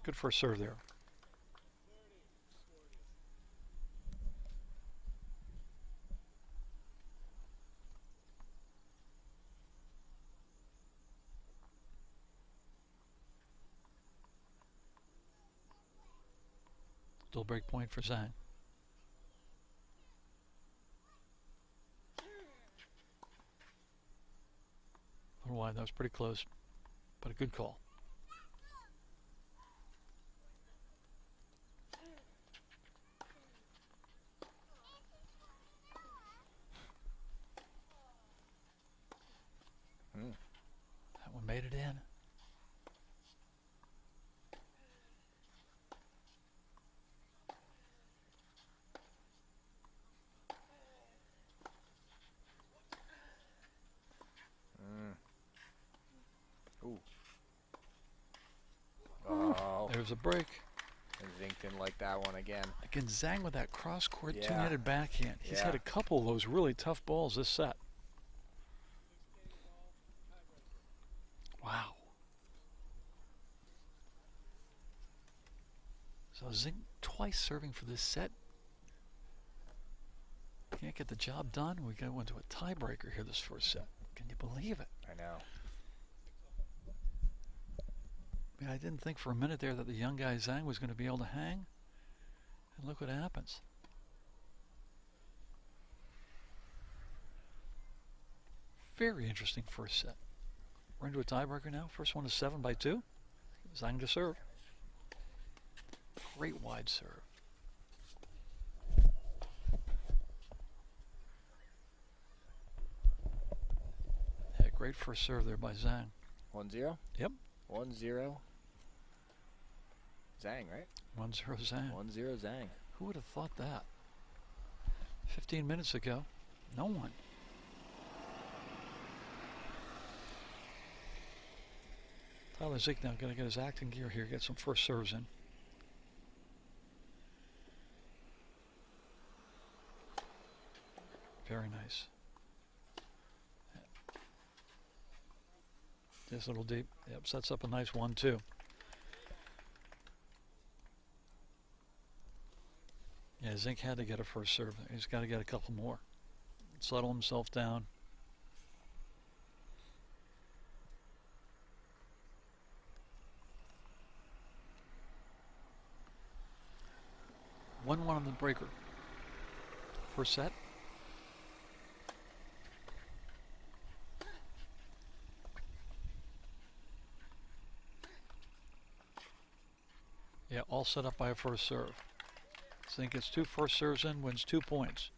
Good first serve there. Still break point for Zhang. A little wide. That was pretty close, but a good call. That one made it in. Ooh. Oh. There's a break. And Zink didn't like that one again. Again, Zhang with that cross-court two-handed backhand. He's had a Yeah. couple of those really tough balls this set. Wow. So Zink twice serving for this set. Can't get the job done. We go into a tiebreaker here this first set. Can you believe it? I know. I mean, I didn't think for a minute there that the young guy Zhang was going to be able to hang. And look what happens. Very interesting first set. We're into a tiebreaker now. First one is 7-2. Zhang to serve. Great wide serve. Yeah, great first serve there by Zhang. 1-0? Yep. 1-0. Zhang, right? 1-0 Zhang. 1-0 Zhang. Who would have thought that? 15 minutes ago, no one. Tyler Zeke now going to get his acting gear here, get some first serves in. Very nice. Just a little deep. Yep, sets up a nice 1-2. Yeah, Zink had to get a first serve. He's got to get a couple more. Settle himself down. 1-1 on the breaker. First set. Yeah, all set up by a first serve. Zink gets 2 first serves in, wins 2 points.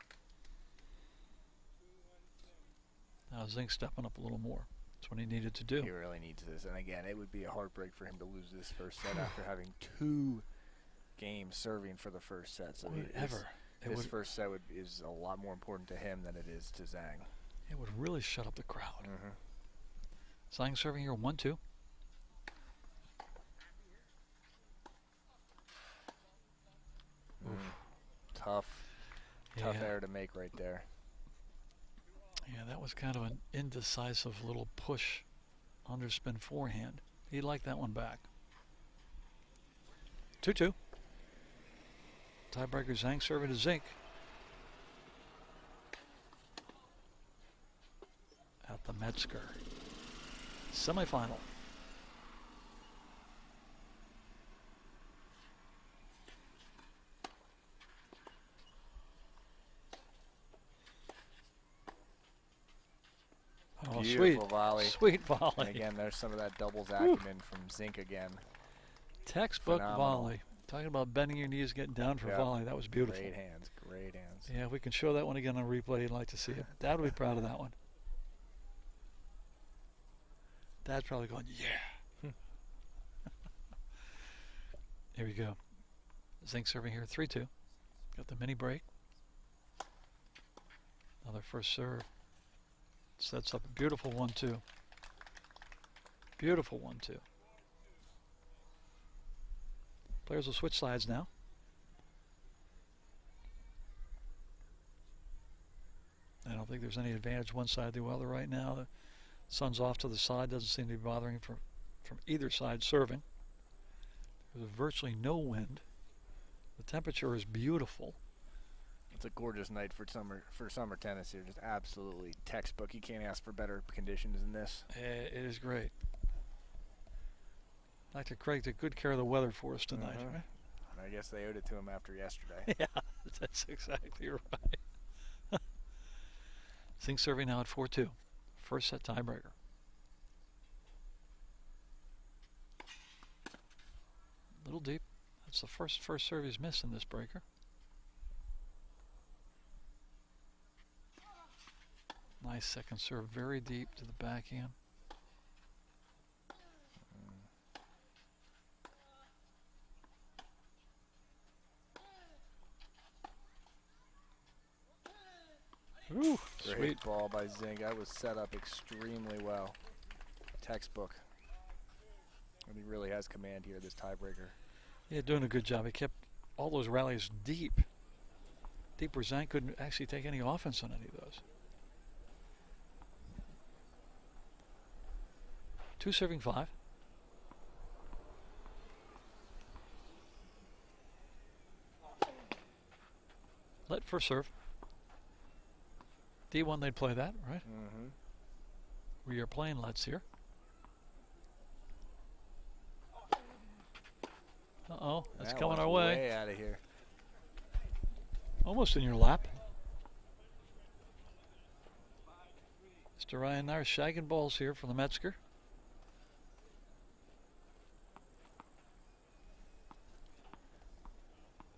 Now Zink stepping up a little more. That's what he needed to do. He really needs this. And again, it would be a heartbreak for him to lose this first set after having 2 games serving for the first set. So this first set is a lot more important to him than it is to Zhang. It would really shut up the crowd. Mm-hmm. Zhang serving here 1-2. Tough error to make right there. Yeah, that was kind of an indecisive little push underspin forehand. He liked that one back. 2-2. Tiebreaker Zhang serving to Zink. At the Metzger. Semifinal. Oh, Beautiful sweet volley. Sweet volley. And again, there's some of that doubles acumen from Zink again. Textbook Phenomenal. volley. Talking about bending your knees, getting down for volley. That was beautiful. Great hands. Great hands. Yeah, if we can show that one again on replay, you'd like to see it. Dad would be proud of that one. Dad's probably going, yeah. Here we go. Zink serving here, 3-2. Got the mini break. Another first serve. Sets up a beautiful 1-2. Beautiful 1-2. Players will switch sides now. I don't think there's any advantage one side to the other right now. The sun's off to the side, doesn't seem to be bothering from either side serving. There's virtually no wind. The temperature is beautiful. It's a gorgeous night for summer tennis here. Just absolutely textbook. You can't ask for better conditions than this. It is great. Dr. Craig took good care of the weather for us tonight. Right? And I guess they owed it to him after yesterday. Yeah, that's exactly right. Zink serving now at 4-2. First set tiebreaker. Little deep. That's the first serve he's missed in this breaker. Nice second serve, very deep to the backhand. Ooh, Great sweet ball by Zink. That was set up extremely well. Textbook. And he really has command here, this tiebreaker. Yeah, doing a good job. He kept all those rallies deep. Deep where Zhang couldn't actually take any offense on any of those. 2 serving 5. Let first serve. D1, they'd play that, right? Mm-hmm. We are playing lets here. Uh-oh, that's That coming one's our way. Way out of here. Almost in your lap. Mr. Ryan Nair shagging balls here for the Metzger.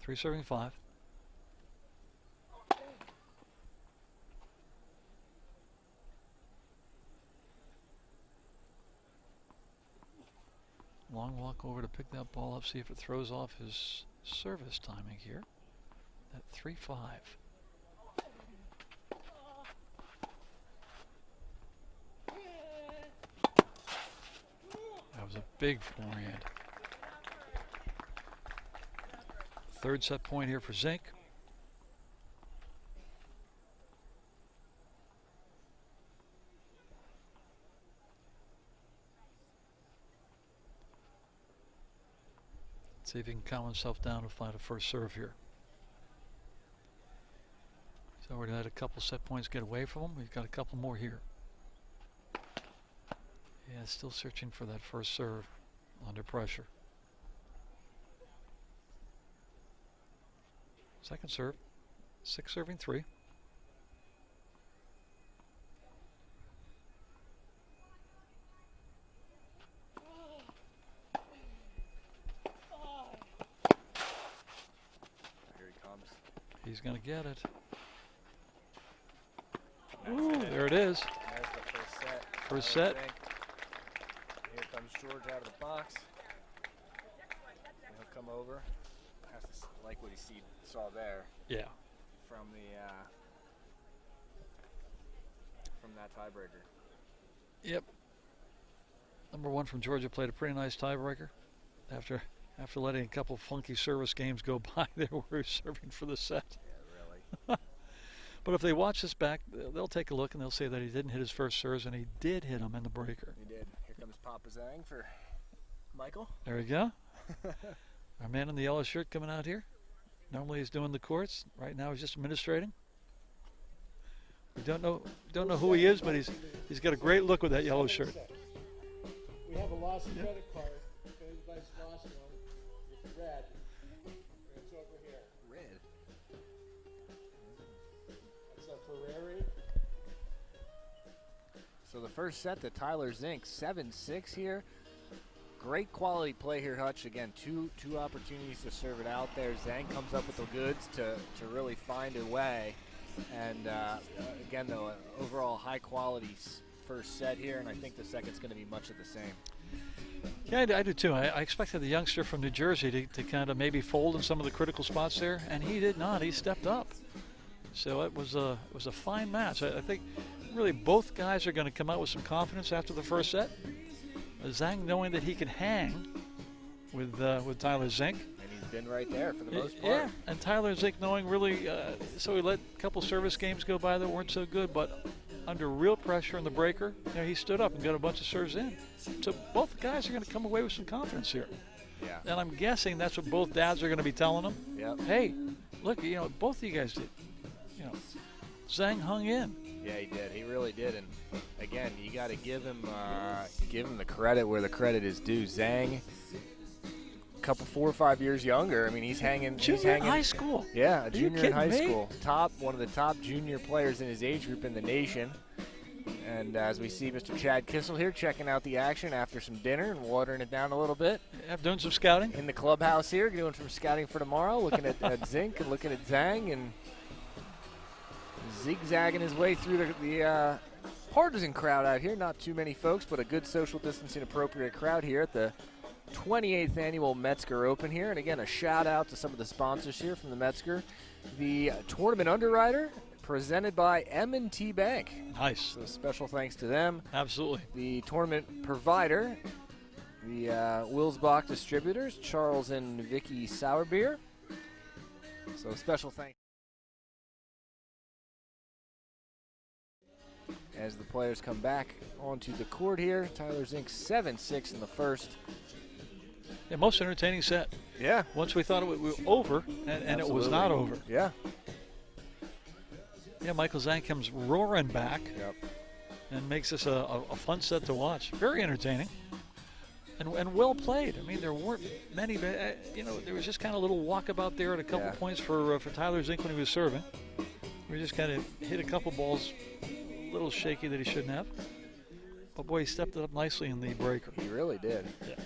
3 serving 5. Long walk over to pick that ball up, see if it throws off his service timing here. At 3-5. That was a big forehand. Third set point here for Zink. See if he can calm himself down to find a first serve here. He's already had a couple set points get away from him. We've got a couple more here. Yeah, still searching for that first serve under pressure. Second serve, 6 serving 3. He's going to get it. Ooh, there it is. There's the first set. First set. Here comes George out of the box. He'll come over. Has to like what he saw there. Yeah. From that tiebreaker. Yep. Number 1 from Georgia played a pretty nice tiebreaker. After letting a couple funky service games go by there where he's serving for the set. Yeah, really. But if they watch this back, they'll take a look and they'll say that he didn't hit his first serves, and he did hit them in the breaker. He did. Here comes Papa Zhang for Michael. There we go. Our man in the yellow shirt coming out here. Normally he's doing the courts. Right now he's just administrating. We don't know who he is, but he's got a great look with that yellow shirt. We have a lost credit card. If anybody's lost one, it's red. It's over here. Red. That's a Ferrari. So the first set to Tyler Zink, 7-6 here. Great quality play here, Hutch. Again, two opportunities to serve it out there. Zhang comes up with the goods to really find a way. And again, though, overall high quality first set here, and I think the second's going to be much of the same. Yeah, I do too. I expected the youngster from New Jersey to kind of maybe fold in some of the critical spots there, and he did not. He stepped up. So it was a fine match. I think really both guys are going to come out with some confidence after the first set. Zhang knowing that he can hang with Tyler Zink. And he's been right there for the most part. Yeah, and Tyler Zink knowing really, so he let a couple service games go by that weren't so good, but under real pressure in the breaker, he stood up and got a bunch of serves in. So both guys are going to come away with some confidence here. Yeah. And I'm guessing that's what both dads are going to be telling them. Yep. Hey, look, both of you guys did. Zhang hung in. Yeah, he did. He really did. And again, you got to give him the credit where the credit is due. Zhang, a couple 4 or 5 years younger. I mean, he's hanging. Junior in high school. Yeah, a junior in high me? School. One of the top junior players in his age group in the nation. And as we see Mr. Chad Kissel here checking out the action after some dinner and watering it down a little bit. Yeah, doing some scouting. In the clubhouse here, doing some scouting for tomorrow, looking at Zink and looking at Zhang and zigzagging his way through the partisan crowd out here. Not too many folks, but a good social distancing appropriate crowd here at the 28th annual Metzger Open here. And again, a shout out to some of the sponsors here from the Metzger. The tournament underwriter presented by M&T Bank. Nice. So special thanks to them. Absolutely. The tournament provider, the Wilsbach distributors, Charles and Vicky Sourbeer. So special thanks. As the players come back onto the court here, Tyler Zink 7-6 in the first. Yeah, most entertaining set. Yeah. Once we thought it was over, and it was not over. Yeah. Yeah, Michael Zhang comes roaring back. Yep. And makes this a fun set to watch. Very entertaining. And well played. I mean, there weren't many, there was just kind of a little walkabout there at a couple points for Tyler Zink when he was serving. We just kind of hit a couple balls a little shaky that he shouldn't have. But boy, he stepped it up nicely in the breaker. He really did. Yeah.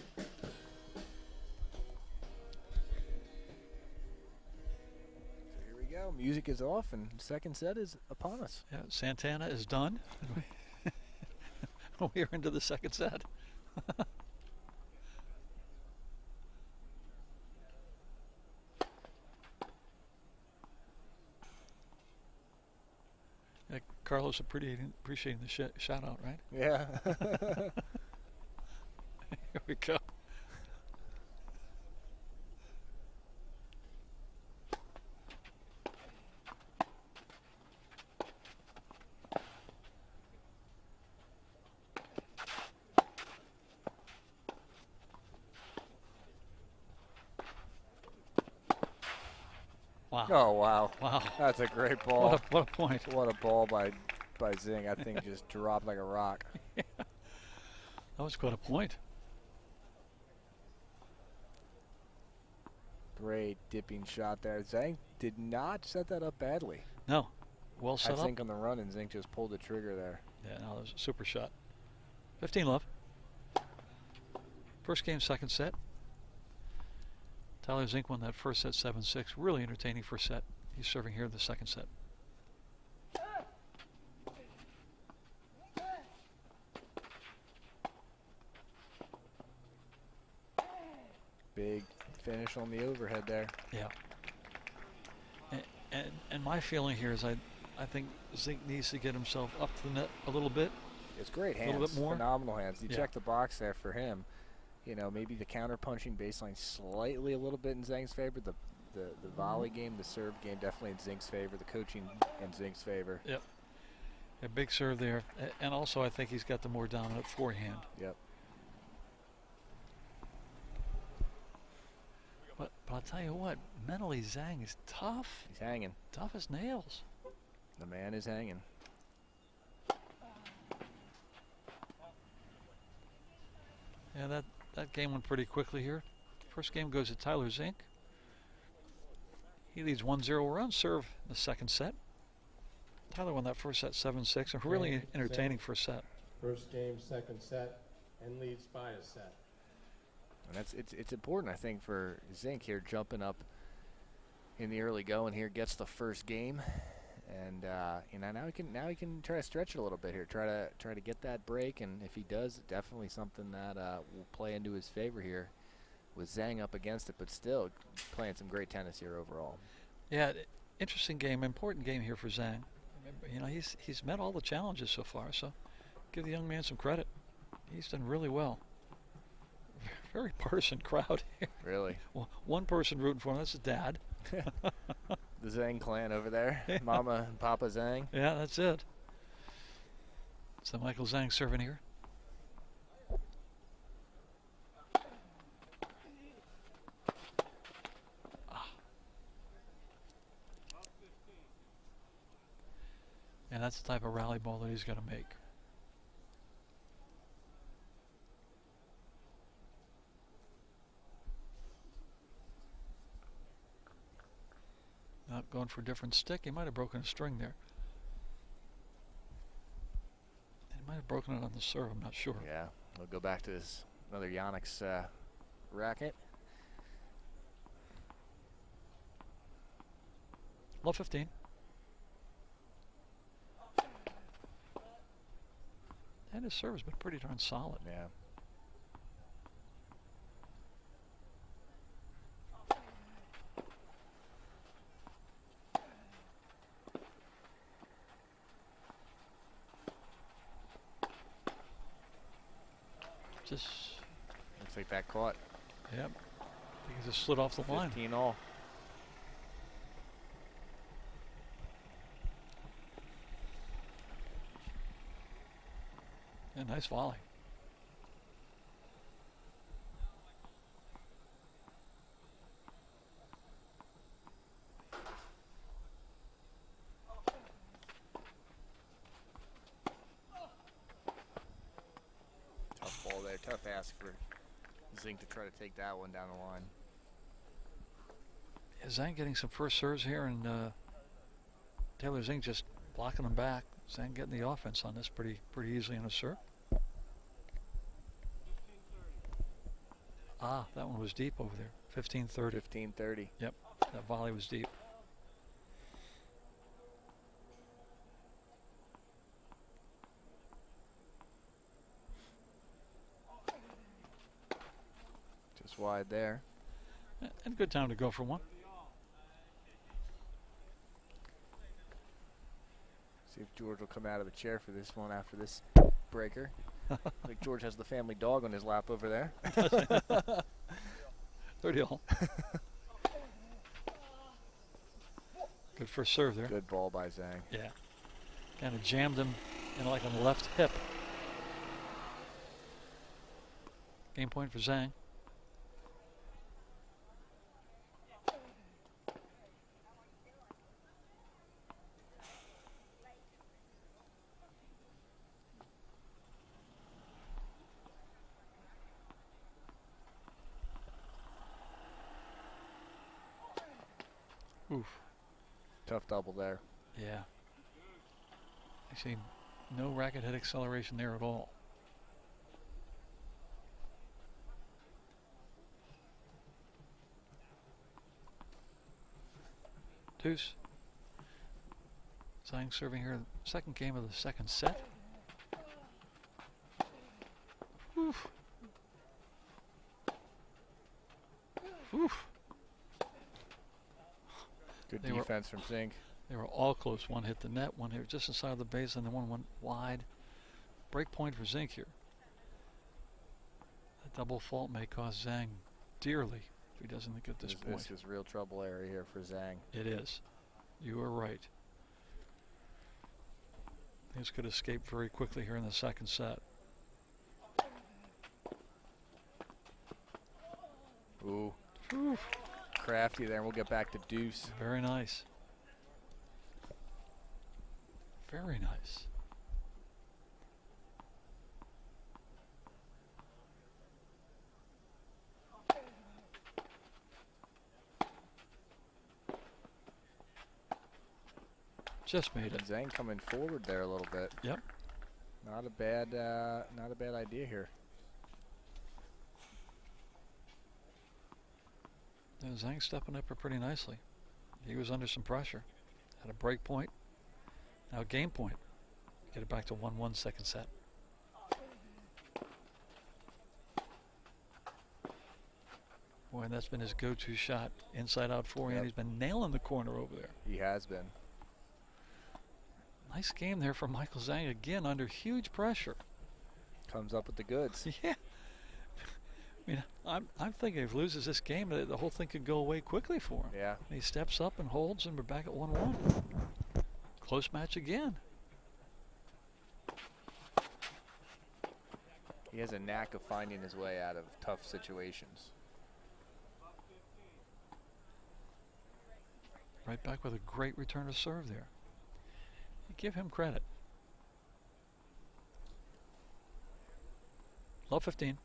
go. Music is off, and second set is upon us. Yeah, Santana is done. We're into the second set. Yeah, Carlos appreciating the shout out, right? Yeah. Here we go. Wow. Oh, wow. Wow. That's a great ball. What a point. What a ball by Zing. That thing just dropped like a rock. Yeah. That was quite a point. Great dipping shot there. Zhang did not set that up badly. No. Well set Had up. Zink on the run, and Zink just pulled the trigger there. Yeah, no, that was a super shot. 15 love. First game, second set. Tyler Zink won that first set 7-6. Really entertaining first set. He's serving here in the second set. Big finish on the overhead there. Yeah. And my feeling here is I think Zink needs to get himself up to the net a little bit. It's great hands. A little bit more. Phenomenal hands. You Yeah. check the box there for him. You know, maybe the counter punching baseline slightly a little bit in Zhang's favor. The volley game, the serve game definitely in Zink's favor. The coaching in Zink's favor. Yep. A big serve there. And also I think he's got the more dominant forehand. Yep. But I'll tell you what, mentally Zhang is tough. He's hanging. Tough as nails. The man is hanging. Yeah, that game went pretty quickly here. First game goes to Tyler Zink. He leads 1-0. We're on serve in the second set. Tyler won that first set 7-6. A really Okay, entertaining set. first set. First game, second set, and leads by a set. And it's important, I think, for Zink here jumping up in the early going here, gets the first game, and you know, now he can try to stretch it a little bit here, try to get that break, and if he does, definitely something that will play into his favor here with Zhang up against it, but still playing some great tennis here overall. Yeah, interesting game, important game here for Zhang. You know, he's met all the challenges so far, so give the young man some credit. He's done really well. Very partisan crowd here. Really? Well, one person rooting for him, that's his dad. The Zhang clan over there. Yeah. Mama and Papa Zhang. Yeah, that's it. So Michael Zhang serving here. And that's the type of rally ball that he's going to make. Not going for a different stick. He might have broken a string there. He might have broken it on the serve. I'm not sure. Yeah, we'll go back to this another Yonex racket. Love 15. And his serve has been pretty darn solid. Yeah. Just, Looks like that caught. yep. I think he just slid off the line. 15 all. Yeah, nice volley. Tough ball there. Tough ask for Zink to try to take that one down the line. Yeah, Zhang getting some first serves here, and Taylor Zink just blocking them back. Zhang getting the offense on this pretty easily on a serve. Ah, that one was deep over there. 15-30. 15-30. Yep, that volley was deep. wide there. And good time to go for one. See if George will come out of the chair for this one after this breaker. I think George has the family dog on his lap over there. 30-all. Good first serve there. Good ball by Zhang. Yeah. Kind of jammed him in like on the left hip. Game point for Zhang. Oof. Tough double there. Yeah. Actually, no racket head acceleration there at all. Deuce. Zhang serving here, second game of the second set. Oof. Oof. Good They defense from Zink. They were all close. One hit the net, one hit just inside the base, and then one went wide. Break point for Zink here. A double fault may cost Zhang dearly if he doesn't get this point. This is real trouble area here for Zhang. It is. You are right. Things could escape very quickly here in the second set. Ooh. Oof. Crafty there, and we'll get back to deuce. Very nice. Very nice. Just made it. Zhang coming forward there a little bit. Yep. Not a bad idea here. And Zhang stepping up pretty nicely. He was under some pressure. Had a break point. Now game point. Get it back to 1-1 second set. Boy, and that's been his go-to shot. Inside out forehand. Yep. He's been nailing the corner over there. He has been. Nice game there from Michael Zhang, again under huge pressure. Comes up with the goods. Yeah. I mean, I'm thinking if he loses this game, the whole thing could go away quickly for him. Yeah. And he steps up and holds, and we're back at 1-1. Close match again. He has a knack of finding his way out of tough situations. Right back with a great return to serve there. Give him credit. Love 15.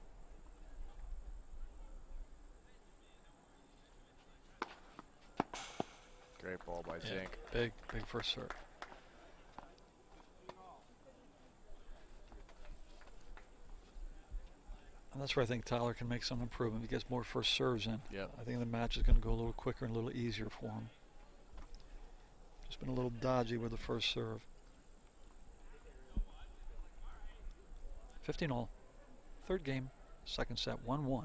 Great ball by Zink. Big first serve. And that's where I think Tyler can make some improvement. He gets more first serves in. Yep. I think the match is going to go a little quicker and a little easier for him. Just been a little dodgy with the first serve. 15-all. Third game, second set, 1-1.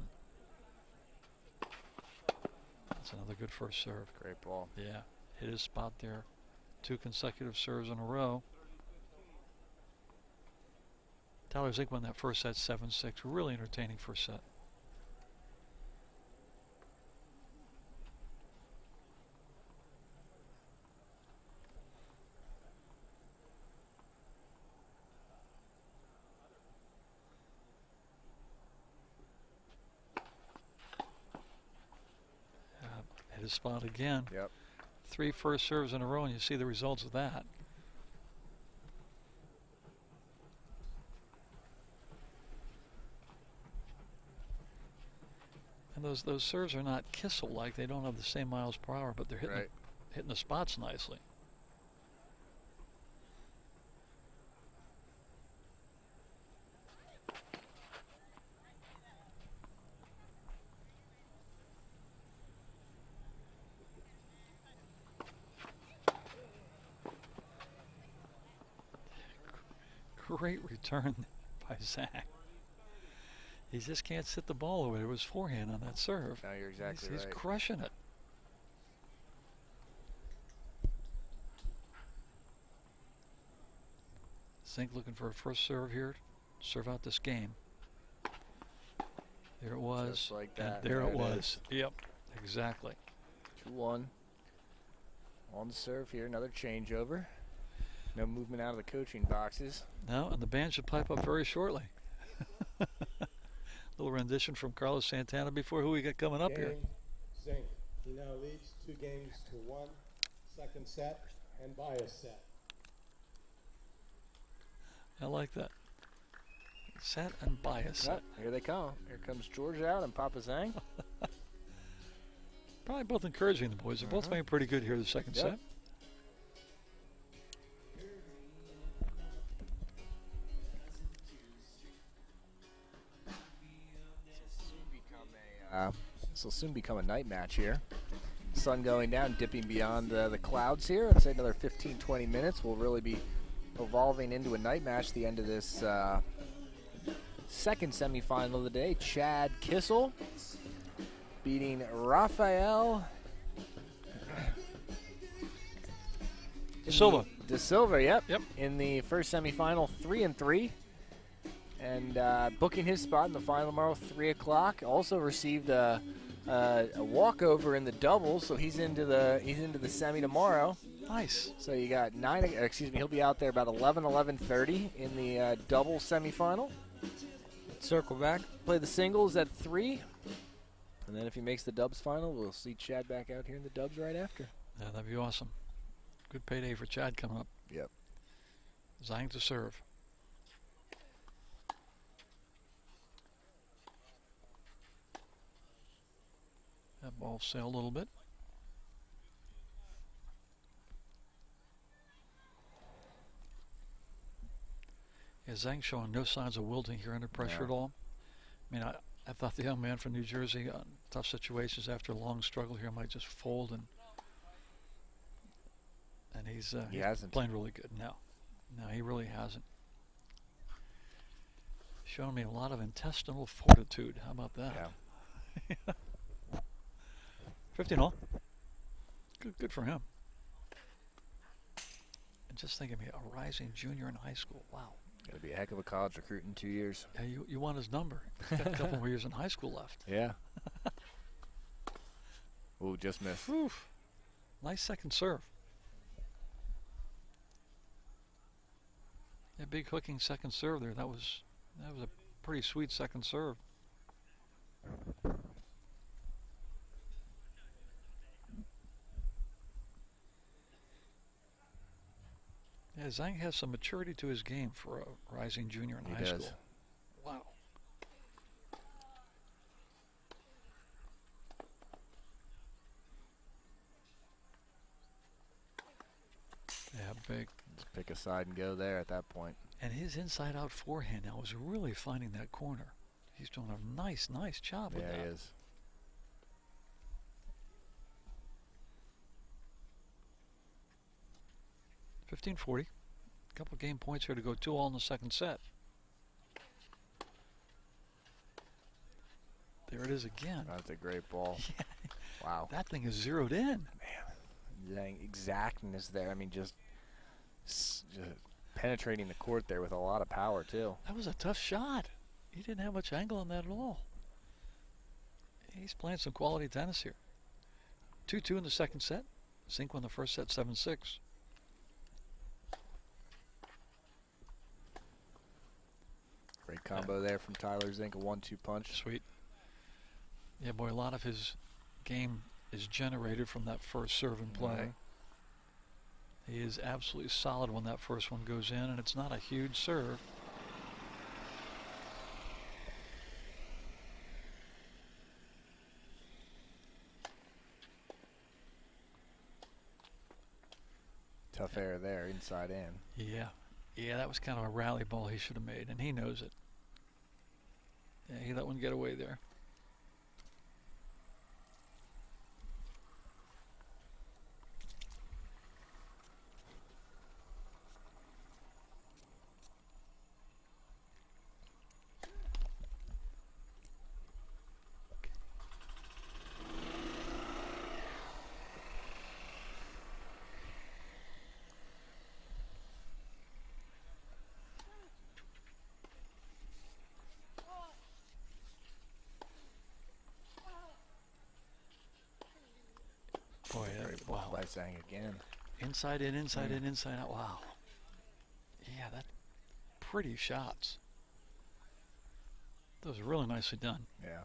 That's another good first serve. Great ball. Yeah, hit his spot there. 2 consecutive serves in a row. Tyler Zink won that first set 7-6. Really entertaining first set. Hit his spot again. Yep. 3 first serves in a row, and you see the results of that. And those serves are not Kissel-like. They don't have the same miles per hour, but they're hitting hitting the spots nicely. Great return by Zach. He just can't sit the ball away to his forehand on that serve. No, you're exactly He's right. crushing it. Zink looking for a first serve here. Serve out this game. There it was. Just like and that. there it There it was. Yep, exactly. 2-1 on the serve here. Another changeover. No movement out of the coaching boxes. No, and the band should pipe up very shortly. Little rendition from Carlos Santana before who we got coming up here. Zink. He now leads 2 games to 1. Second set and by a set. I like that. Set and by a set. Yep, here they come. Here comes George out and Papa Zhang. Probably both encouraging the boys. They're both playing pretty good here the second set. This will soon become a night match here. Sun going down, dipping beyond the clouds here. I'd say another 15-20 minutes. We'll really be evolving into a night match at the end of this second semifinal of the day. Chad Kissel beating Rafael Silva. De Silva, yep. Yep. In the first semifinal, 3-3. And booking his spot in the final tomorrow, 3 o'clock. Also received a walkover in the doubles, so he's into the semi tomorrow. Nice. So you got he'll be out there about 11:30 in the double semifinal. Circle back, play the singles at 3, and then if he makes the dubs final, we'll see Chad back out here in the dubs right after. Yeah, that'd be awesome. Good payday for Chad coming up. Yep. Zhang to serve. That ball sailed a little bit. Yeah, Zhang showing no signs of wilting here under pressure at all. I mean, I thought the young man from New Jersey, tough situations after a long struggle here, might just fold, and he's playing really good now. No, he really hasn't. Showing me a lot of intestinal fortitude. How about that? Yeah. 15 all. Good for him. And just think of me, a rising junior in high school. Wow. Gonna be a heck of a college recruit in 2 years. Yeah, you want his number. He's got a couple more years in high school left. Yeah. Ooh, just missed. Oof. Nice second serve. Yeah, big hooking second serve there. That was a pretty sweet second serve. Yeah, Zhang has some maturity to his game for a rising junior in high school. Wow. Yeah, big. Just pick a side and go there at that point. And his inside-out forehand now is really finding that corner. He's doing a nice job with that. Yeah, he is. $15-40. A couple game points here to go 2-all in the second set. There it is again. That's a great ball. Yeah. Wow. That thing is zeroed in. Man, dang exactness there. I mean, just penetrating the court there with a lot of power, too. That was a tough shot. He didn't have much angle on that at all. He's playing some quality tennis here. 2-2 in the second set. Zink won the first set 7-6. Great combo there from Tyler Zink, a 1-2 punch. Sweet. Yeah, boy, a lot of his game is generated from that first serve and play. He is absolutely solid when that first one goes in, and it's not a huge serve. Tough air there, inside in. Yeah, that was kind of a rally ball he should have made, and he knows it. Yeah, he let one get away there. Zhang again. Inside in, inside in, inside out. Wow. Yeah, that's pretty shots. Those are really nicely done. Yeah.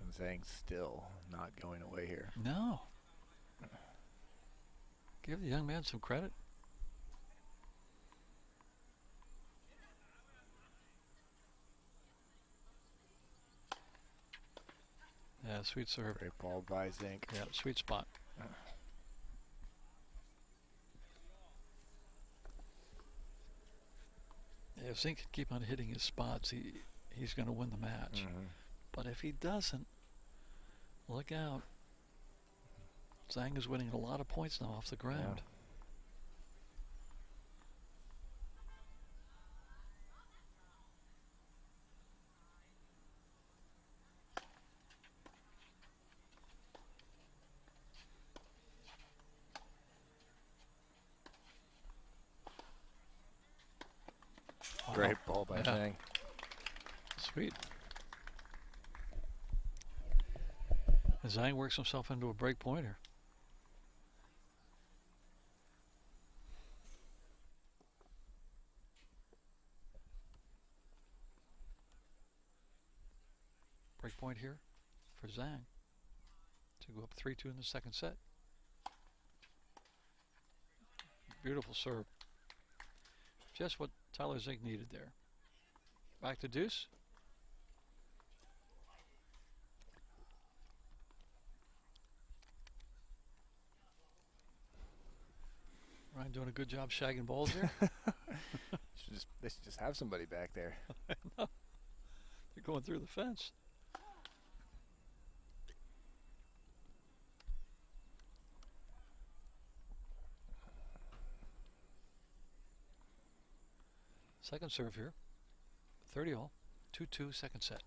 And Zhang's still not going away here. No. Give the young man some credit. Yeah, sweet serve. Great ball by Zink. Yeah, sweet spot. Yeah, if Zink can keep on hitting his spots, he's going to win the match. But if he doesn't, look out. Zhang is winning a lot of points now off the ground. Great ball by Zhang. Sweet. And Zhang works himself into a break pointer. Break point here for Zhang to go up 3-2 in the second set. Beautiful serve. Just what Tyler Zink needed there. Back to deuce. Ryan doing a good job shagging balls there. They should just have somebody back there. They're going through the fence. Second serve here. 30-all. 2-2 second set.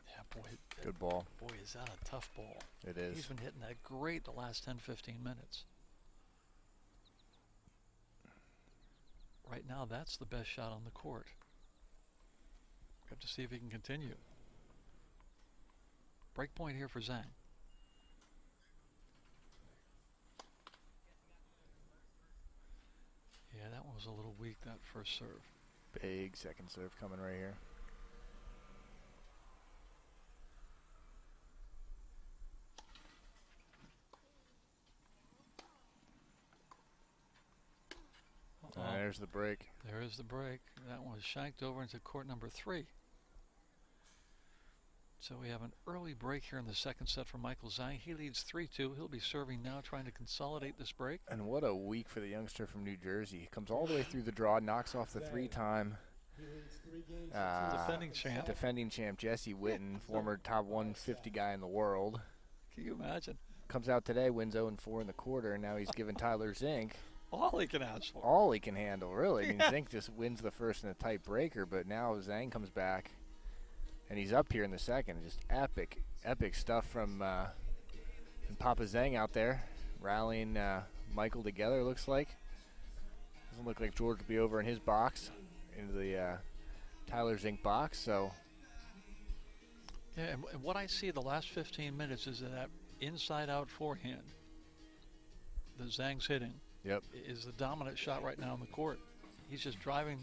Yeah, boy. Good ball. Boy, is that a tough ball. It is. He's been hitting that great the last 10, 15 minutes. Right now, that's the best shot on the court. We have to see if he can continue. Break point here for Zhang. Yeah, that one was a little weak, that first serve. Big second serve coming right here. There's the break. There is the break. That one was shanked over into court number 3. So we have an early break here in the second set for Michael Zhang. He leads 3-2. He'll be serving now, trying to consolidate this break. And what a week for the youngster from New Jersey. He comes all the way through the draw, knocks off the 3-time defending champ Jesse Witten, former top 150 guy in the world. Can you imagine? Comes out today, wins 0-4 in the quarter, and now he's giving Tyler Zink all he can ask for. All he can handle, really. I mean, Zink just wins the first in a tight breaker, but now Zhang comes back, and he's up here in the second. Just epic stuff from Papa Zhang out there, rallying Michael together, looks like. Doesn't look like George will be over in his box, into the Tyler Zink box, so. Yeah, and what I see the last 15 minutes is that inside-out forehand that Zhang's hitting. Yep. Is the dominant shot right now on the court. He's just driving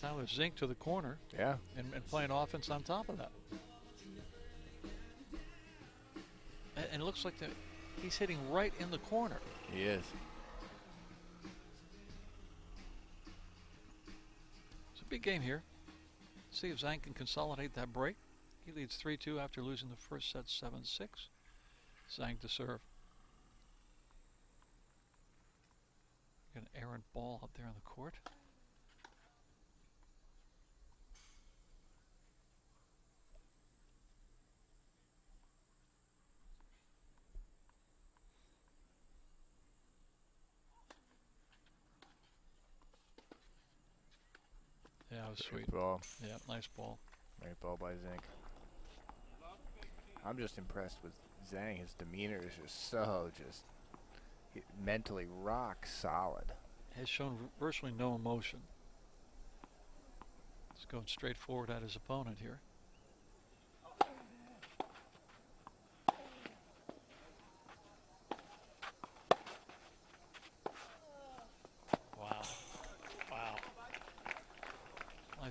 Tyler Zink to the corner. Yeah. And playing offense on top of that. And it looks like he's hitting right in the corner. He is. It's a big game here. See if Zhang can consolidate that break. He leads 3-2 after losing the first set 7-6. Zhang to serve. An errant ball up there on the court. Yeah, it was sweet. Ball. Yeah, nice ball. Great ball by Zink. I'm just impressed with Zhang. His demeanor is just so mentally rock solid. Has shown virtually no emotion. He's going straight forward at his opponent here.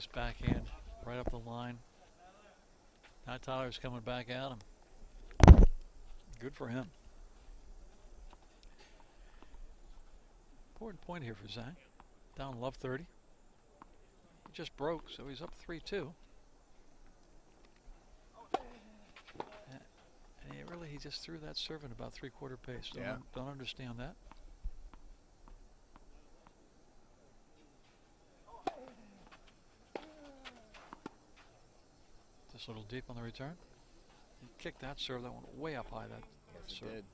Nice backhand right up the line. Now Tyler's coming back at him. Good for him. Important point here for Zhang. Down love 30. He just broke, so he's up 3-2. And he just threw that serve in about 3/4 pace. Don't understand that. Just a little deep on the return. He kicked that serve. That one way up high. That Yes, serve. it did.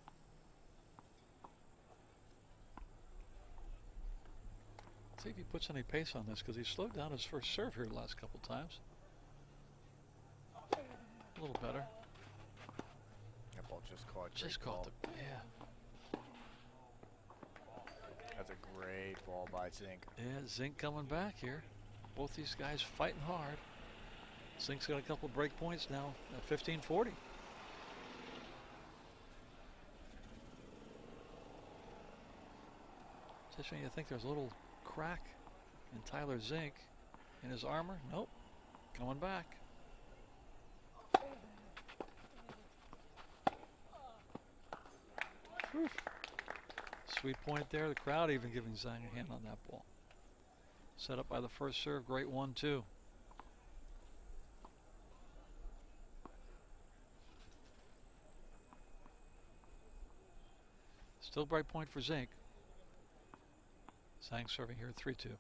See if he puts any pace on this, because he slowed down his first serve here the last couple times. A little better. That ball just caught. Just Great caught ball. the, yeah. That's a great ball by Zink. Yeah, Zink coming back here. Both these guys fighting hard. Zink's got a couple break points now at 15:40. Just when you think there's a little crack in Tyler Zink in his armor. Nope. Coming back. Whew. Sweet point there. The crowd even giving Zhang a hand on that ball. Set up by the first serve. Great 1-2. Still bright point for Zink. Zhang serving here 3-2.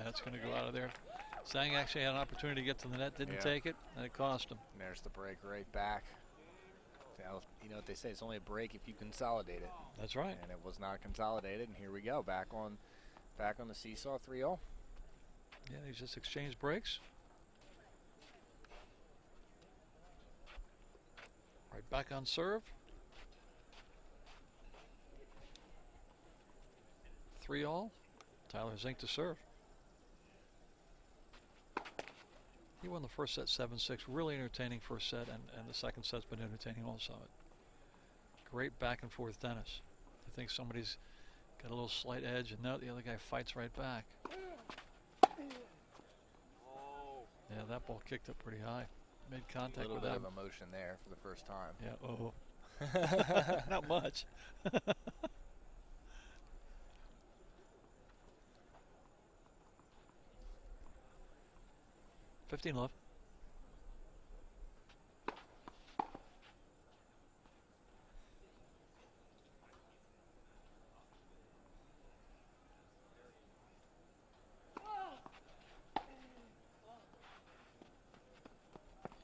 That's going to go out of there. Zhang actually had an opportunity to get to the net, didn't take it, and it cost him. And there's the break right back. Now, you know what they say, it's only a break if you consolidate it. That's right. And it was not consolidated, and here we go, back on the seesaw, 3-0. Yeah, they just exchanged breaks. Right back on serve. 3-all. Tyler Zink to serve. He won the first set 7-6. Really entertaining first set, and the second set's been entertaining also. Great back and forth tennis. I think somebody's got a little slight edge, and no, the other guy fights right back. Yeah, that ball kicked up pretty high. Made contact with that. A little bit of emotion there for the first time. Yeah, not much. 15 love.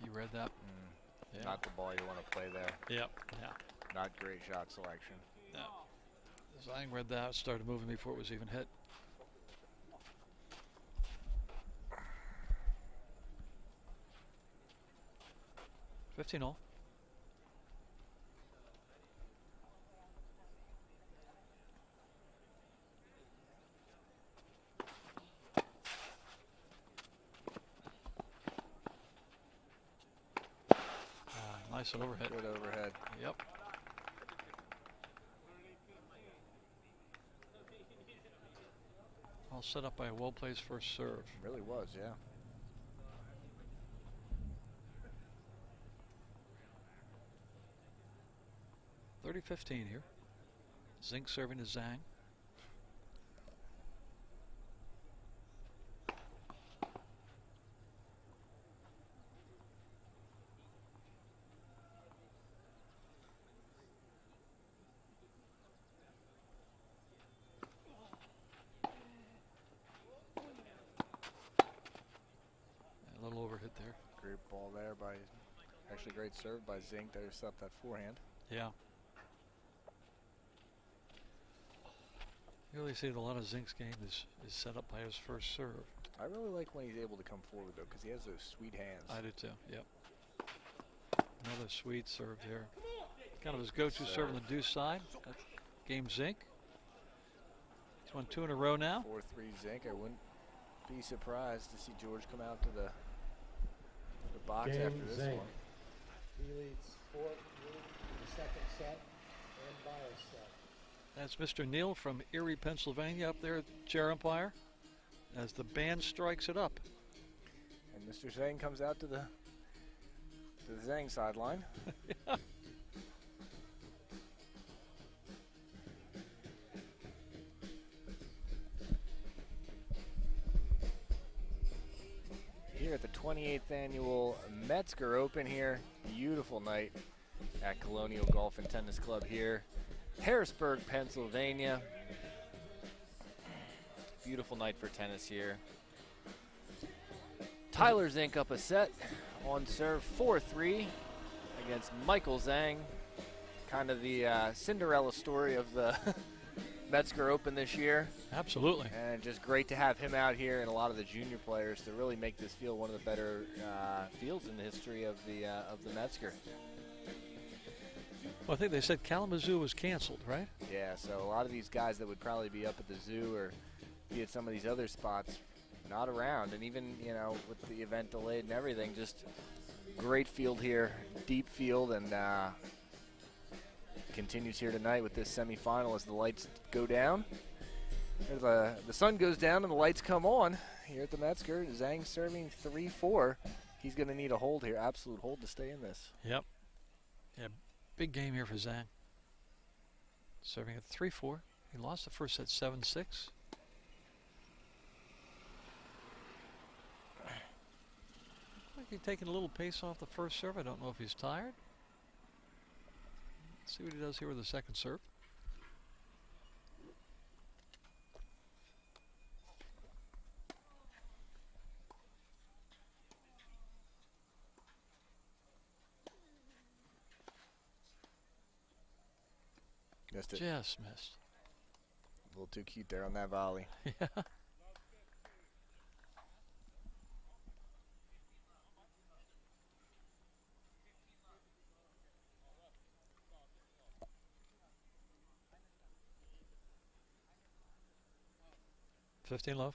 You read that? Yeah. Not the ball you want to play there. Yep. Yeah. Not great shot selection. No. Zhang read that, started moving before it was even hit. $15-all. Nice overhead. Good overhead. Yep. All set up by a well-placed first serve. Really was, yeah. $30-15 here. Zink serving to Zhang. A little overhit there. Great ball there by, actually great serve by Zink to intercept that forehand. Yeah. You really see that a lot of Zink's game is set up by his first serve. I really like when he's able to come forward, though, because he has those sweet hands. I do, too. Yep. Another sweet serve here. Kind of his go-to serve on the deuce side. That's game Zink. He's won 2 in a row now. 4-3 Zink. I wouldn't be surprised to see George come out to the box Game, after this Zink. one. He leads 4-3 in the second set and by a set. That's Mr. Neal from Erie, Pennsylvania, up there at chair umpire, as the band strikes it up. And Mr. Zhang comes out to the Zhang sideline. Yeah. Here at the 28th annual Metzger Open here. Beautiful night at Colonial Golf and Tennis Club here. Harrisburg, Pennsylvania. Beautiful night for tennis here. Tyler Zink up a set on serve 4-3 against Michael Zhang. Kind of the Cinderella story of the Metzger Open this year. Absolutely. And just great to have him out here and a lot of the junior players to really make this field one of the better fields in the history of the Metzger. Well, I think they said Kalamazoo was canceled, right? Yeah, so a lot of these guys that would probably be up at the zoo or be at some of these other spots, not around. And even, you know, with the event delayed and everything, just great field here, deep field, and continues here tonight with this semifinal as the lights go down. The sun goes down and the lights come on here at the Metzger. Zhang serving 3-4. He's going to need a hold here, absolute hold to stay in this. Yep. Yeah, big game here for Zhang. Serving at 3-4. He lost the first set 7-6. Like he's taking a little pace off the first serve. I don't know if he's tired. Let's see what he does here with the second serve. Missed it. Just missed. A little too cute there on that volley. Yeah. $15 love.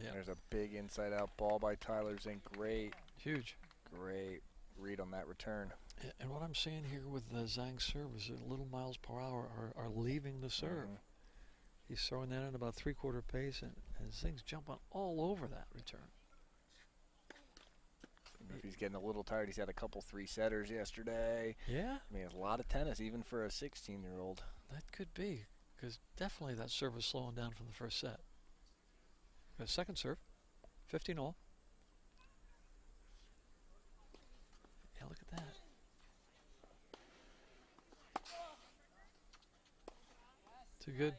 Yeah. There's a big inside-out ball by Tyler Zink. Great, Huge. great read on that return. And what I'm seeing here with Zhang's serve is that little miles per hour are leaving the serve. He's throwing that in about 3/4 pace, and Zhang's jumping all over that return. If he's getting a little tired, he's had a couple three-setters yesterday. Yeah, I mean, it's a lot of tennis, even for a 16-year-old. that could be, because definitely that serve is slowing down from the first set. The second serve, 15-all. Yeah, look at that. Too good.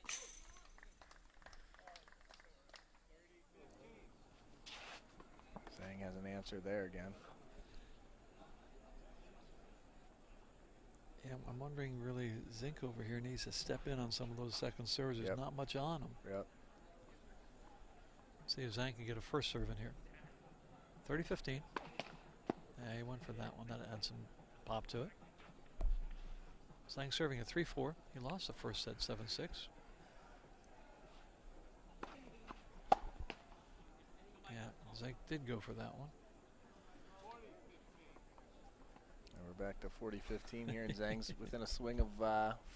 Zhang has an answer there again. Yeah, I'm wondering really Zink over here needs to step in on some of those second serves. There's Yep. not much on him. Yep. See if Zhang can get a first serve in here. 30-15. Yeah, he went for that one. That adds some pop to it. Zhang serving at 3-4. He lost the first set 7-6. Yeah, Zhang did go for that one. And we're back to 40-15 here, and Zhang's within a swing of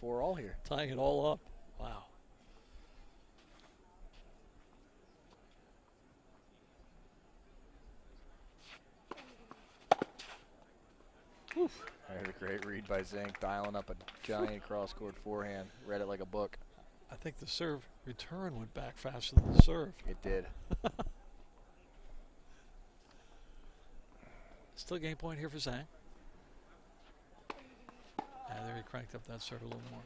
4-all here. Tying it all up. Wow. Oof. There's a great read by Zink, dialing up a giant cross-court forehand. Read it like a book. I think the serve return went back faster than the serve. It did. Still game point here for Zhang. Yeah, there he cranked up that serve a little more.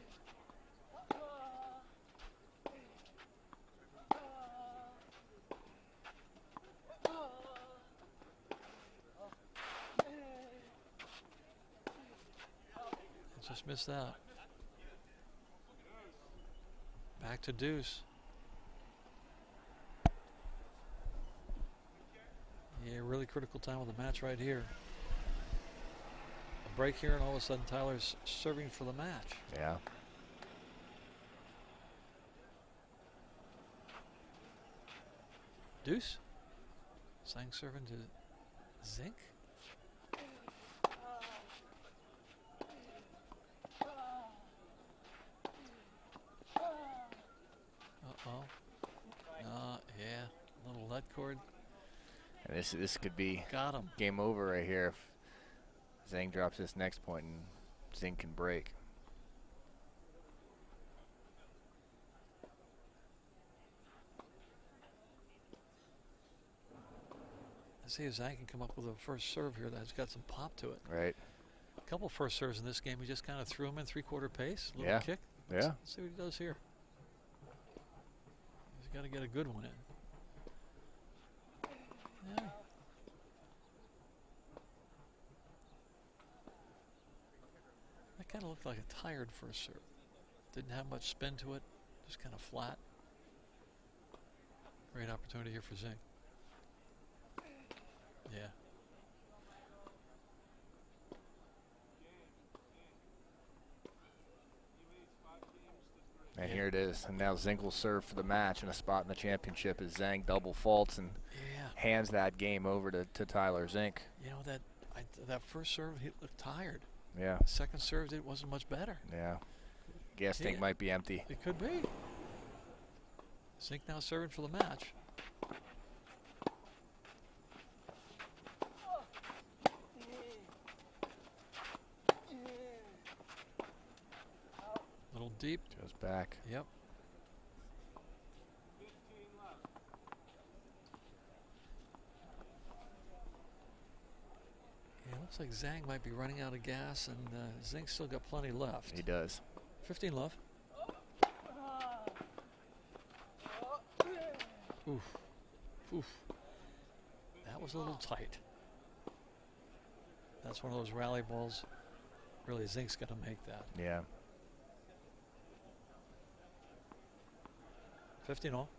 Just missed that. to deuce. Yeah, really critical time of the match right here. A break here, and all of a sudden Tyler's serving for the match. Yeah. Deuce. Zhang serving to Zink. Uh-oh. Yeah. Little lead cord. And this could be Got him. game over right here if Zhang drops this next point and Zink can break. Let's see if Zhang can come up with a first serve here that's got some pop to it. Right. A couple first serves in this game. He just kind of threw him in three-quarter pace. A little kick. Yeah. Let's see what he does here. He's got to get a good one in. Yeah. That kind of looked like a tired first serve. Didn't have much spin to it. Just kind of flat. Great opportunity here for Zink. Yeah. And here it is. And now Zink will serve for the match, and a spot in the championship as Zhang double faults and hands that game over to Tyler Zink. You know, that first serve, he looked tired. Yeah. Second serve, it wasn't much better. Yeah. Gas tank might be empty. It could be. Zink now serving for the match. Little deep. Goes back. Yep. Yeah, looks like Zhang might be running out of gas, and Zink's still got plenty left. He does. 15 love. Oof. Oof. That was a little tight. That's one of those rally balls. Really, Zink's got to make that. Yeah. 15 all.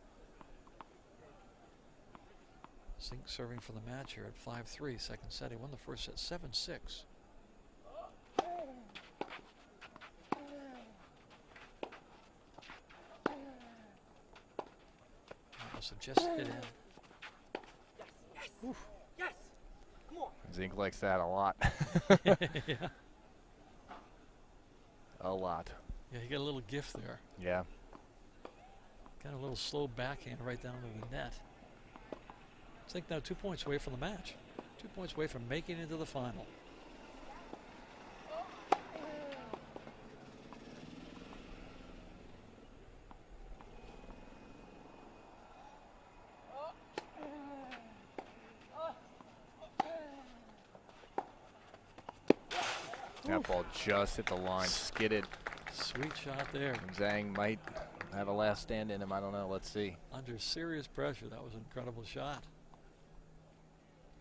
Zink serving for the match here at 5-3. Second set. He won the first set 7-6. Must have just hit in. Yes. Yes. Come on. Zink likes that a lot. Yeah. A lot. Yeah, he got a little gift there. Yeah. Got a little slow backhand right down to the net. Zink now 2 points away from the match. 2 points away from making it into the final. That ball just hit the line, skidded. Sweet shot there. And Zhang might have a last stand in him. I don't know. Let's see. Under serious pressure. That was an incredible shot.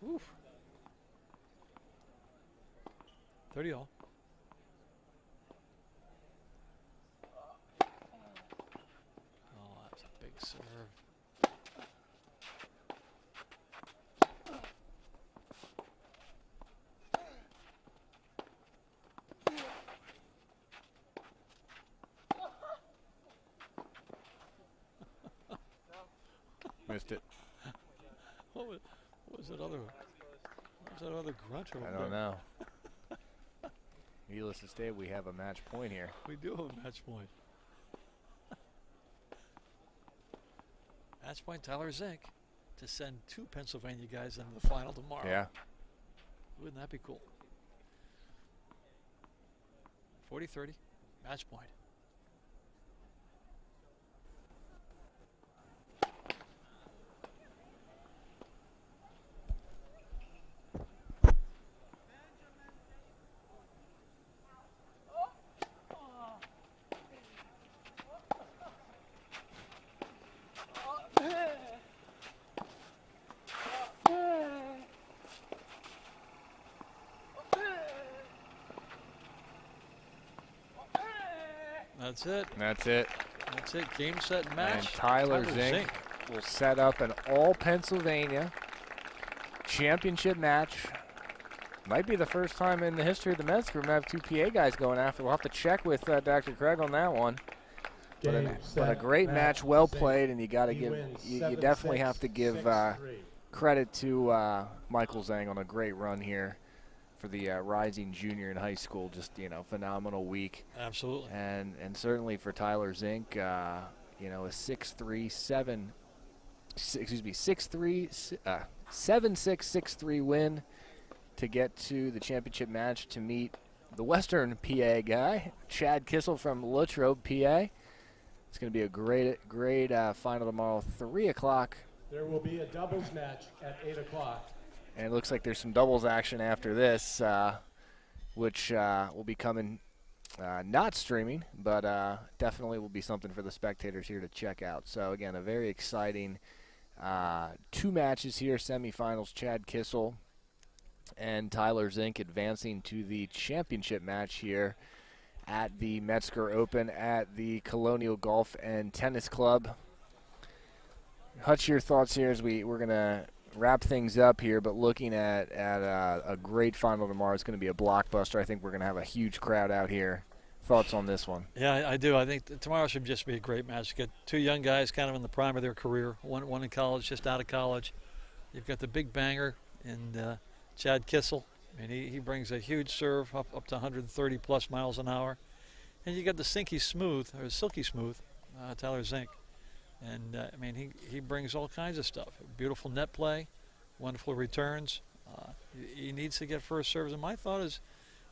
Oof. 30 all. Oh, that's a big serve. Missed it. What was that other? What was that other grunt over I there? don't know. Needless to say, we have a match point here. We do have a match point. Match point, Tyler Zink, to send 2 Pennsylvania guys into the final tomorrow. Yeah. Wouldn't that be cool? 40-30, match point. That's it. That's it. That's it. Game, set, match. And Tyler Zink will set up an all-Pennsylvania championship match. Might be the first time in the history of the Metzger we have two PA guys going after. We'll have to check with Dr. Craig on that one. But a great match, well played, and you got to give. You definitely have to give credit to Michael Zhang on a great run here for the rising junior in high school. Just phenomenal week. Absolutely. And certainly for Tyler Zink, a 7-6, 6-3 win to get to the championship match to meet the Western PA guy, Chad Kissel from Latrobe, PA. It's going to be a great final tomorrow, 3 o'clock. There will be a doubles match at 8 o'clock. And it looks like there's some doubles action after this, which will be coming not streaming, but definitely will be something for the spectators here to check out. So, again, a very exciting 2 matches here, semifinals. Chad Kissel and Tyler Zink advancing to the championship match here at the Metzger Open at the Colonial Golf and Tennis Club. Hutch, your thoughts here as we're going to wrap things up here, but looking at a great final tomorrow. It's going to be a blockbuster. I think we're going to have a huge crowd out here. Thoughts on this one? Yeah, I do. I think tomorrow should just be a great match. You get 2 young guys kind of in the prime of their career, one in college, just out of college. You've got the big banger in Chad Kissel. I mean, he brings a huge serve up to 130 plus miles an hour. And you got the silky smooth Tyler Zink. And I mean, he brings all kinds of stuff. Beautiful net play, wonderful returns. He needs to get first serves. And my thought is,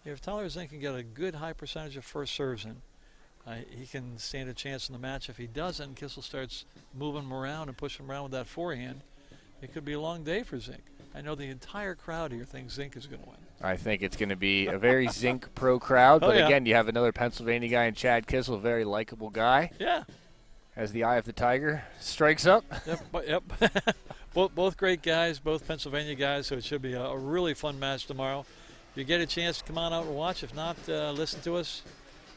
if Tyler Zink can get a good high percentage of first serves in, he can stand a chance in the match. If he doesn't, Kissel starts moving him around and pushing him around with that forehand. It could be a long day for Zink. I know the entire crowd here thinks Zink is going to win. I think it's going to be a very Zink pro crowd. But again, you have another Pennsylvania guy in Chad Kissel, a very likable guy. Yeah. As the eye of the tiger strikes up. Yep. both great guys, both Pennsylvania guys, so it should be a really fun match tomorrow. If you get a chance to come on out and watch. If not, listen to us.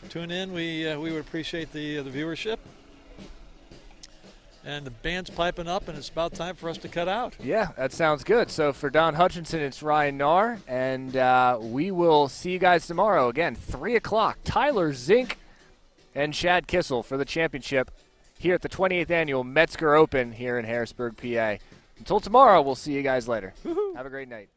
Tune in. We would appreciate the viewership. And the band's piping up, and it's about time for us to cut out. Yeah, that sounds good. So for Don Hutchinson, it's Ryan Nahr, and we will see you guys tomorrow. Again, 3 o'clock. Tyler Zink and Chad Kissel for the championship here at the 28th Annual Metzger Open here in Harrisburg, PA. Until tomorrow, we'll see you guys later. Woo-hoo. Have a great night.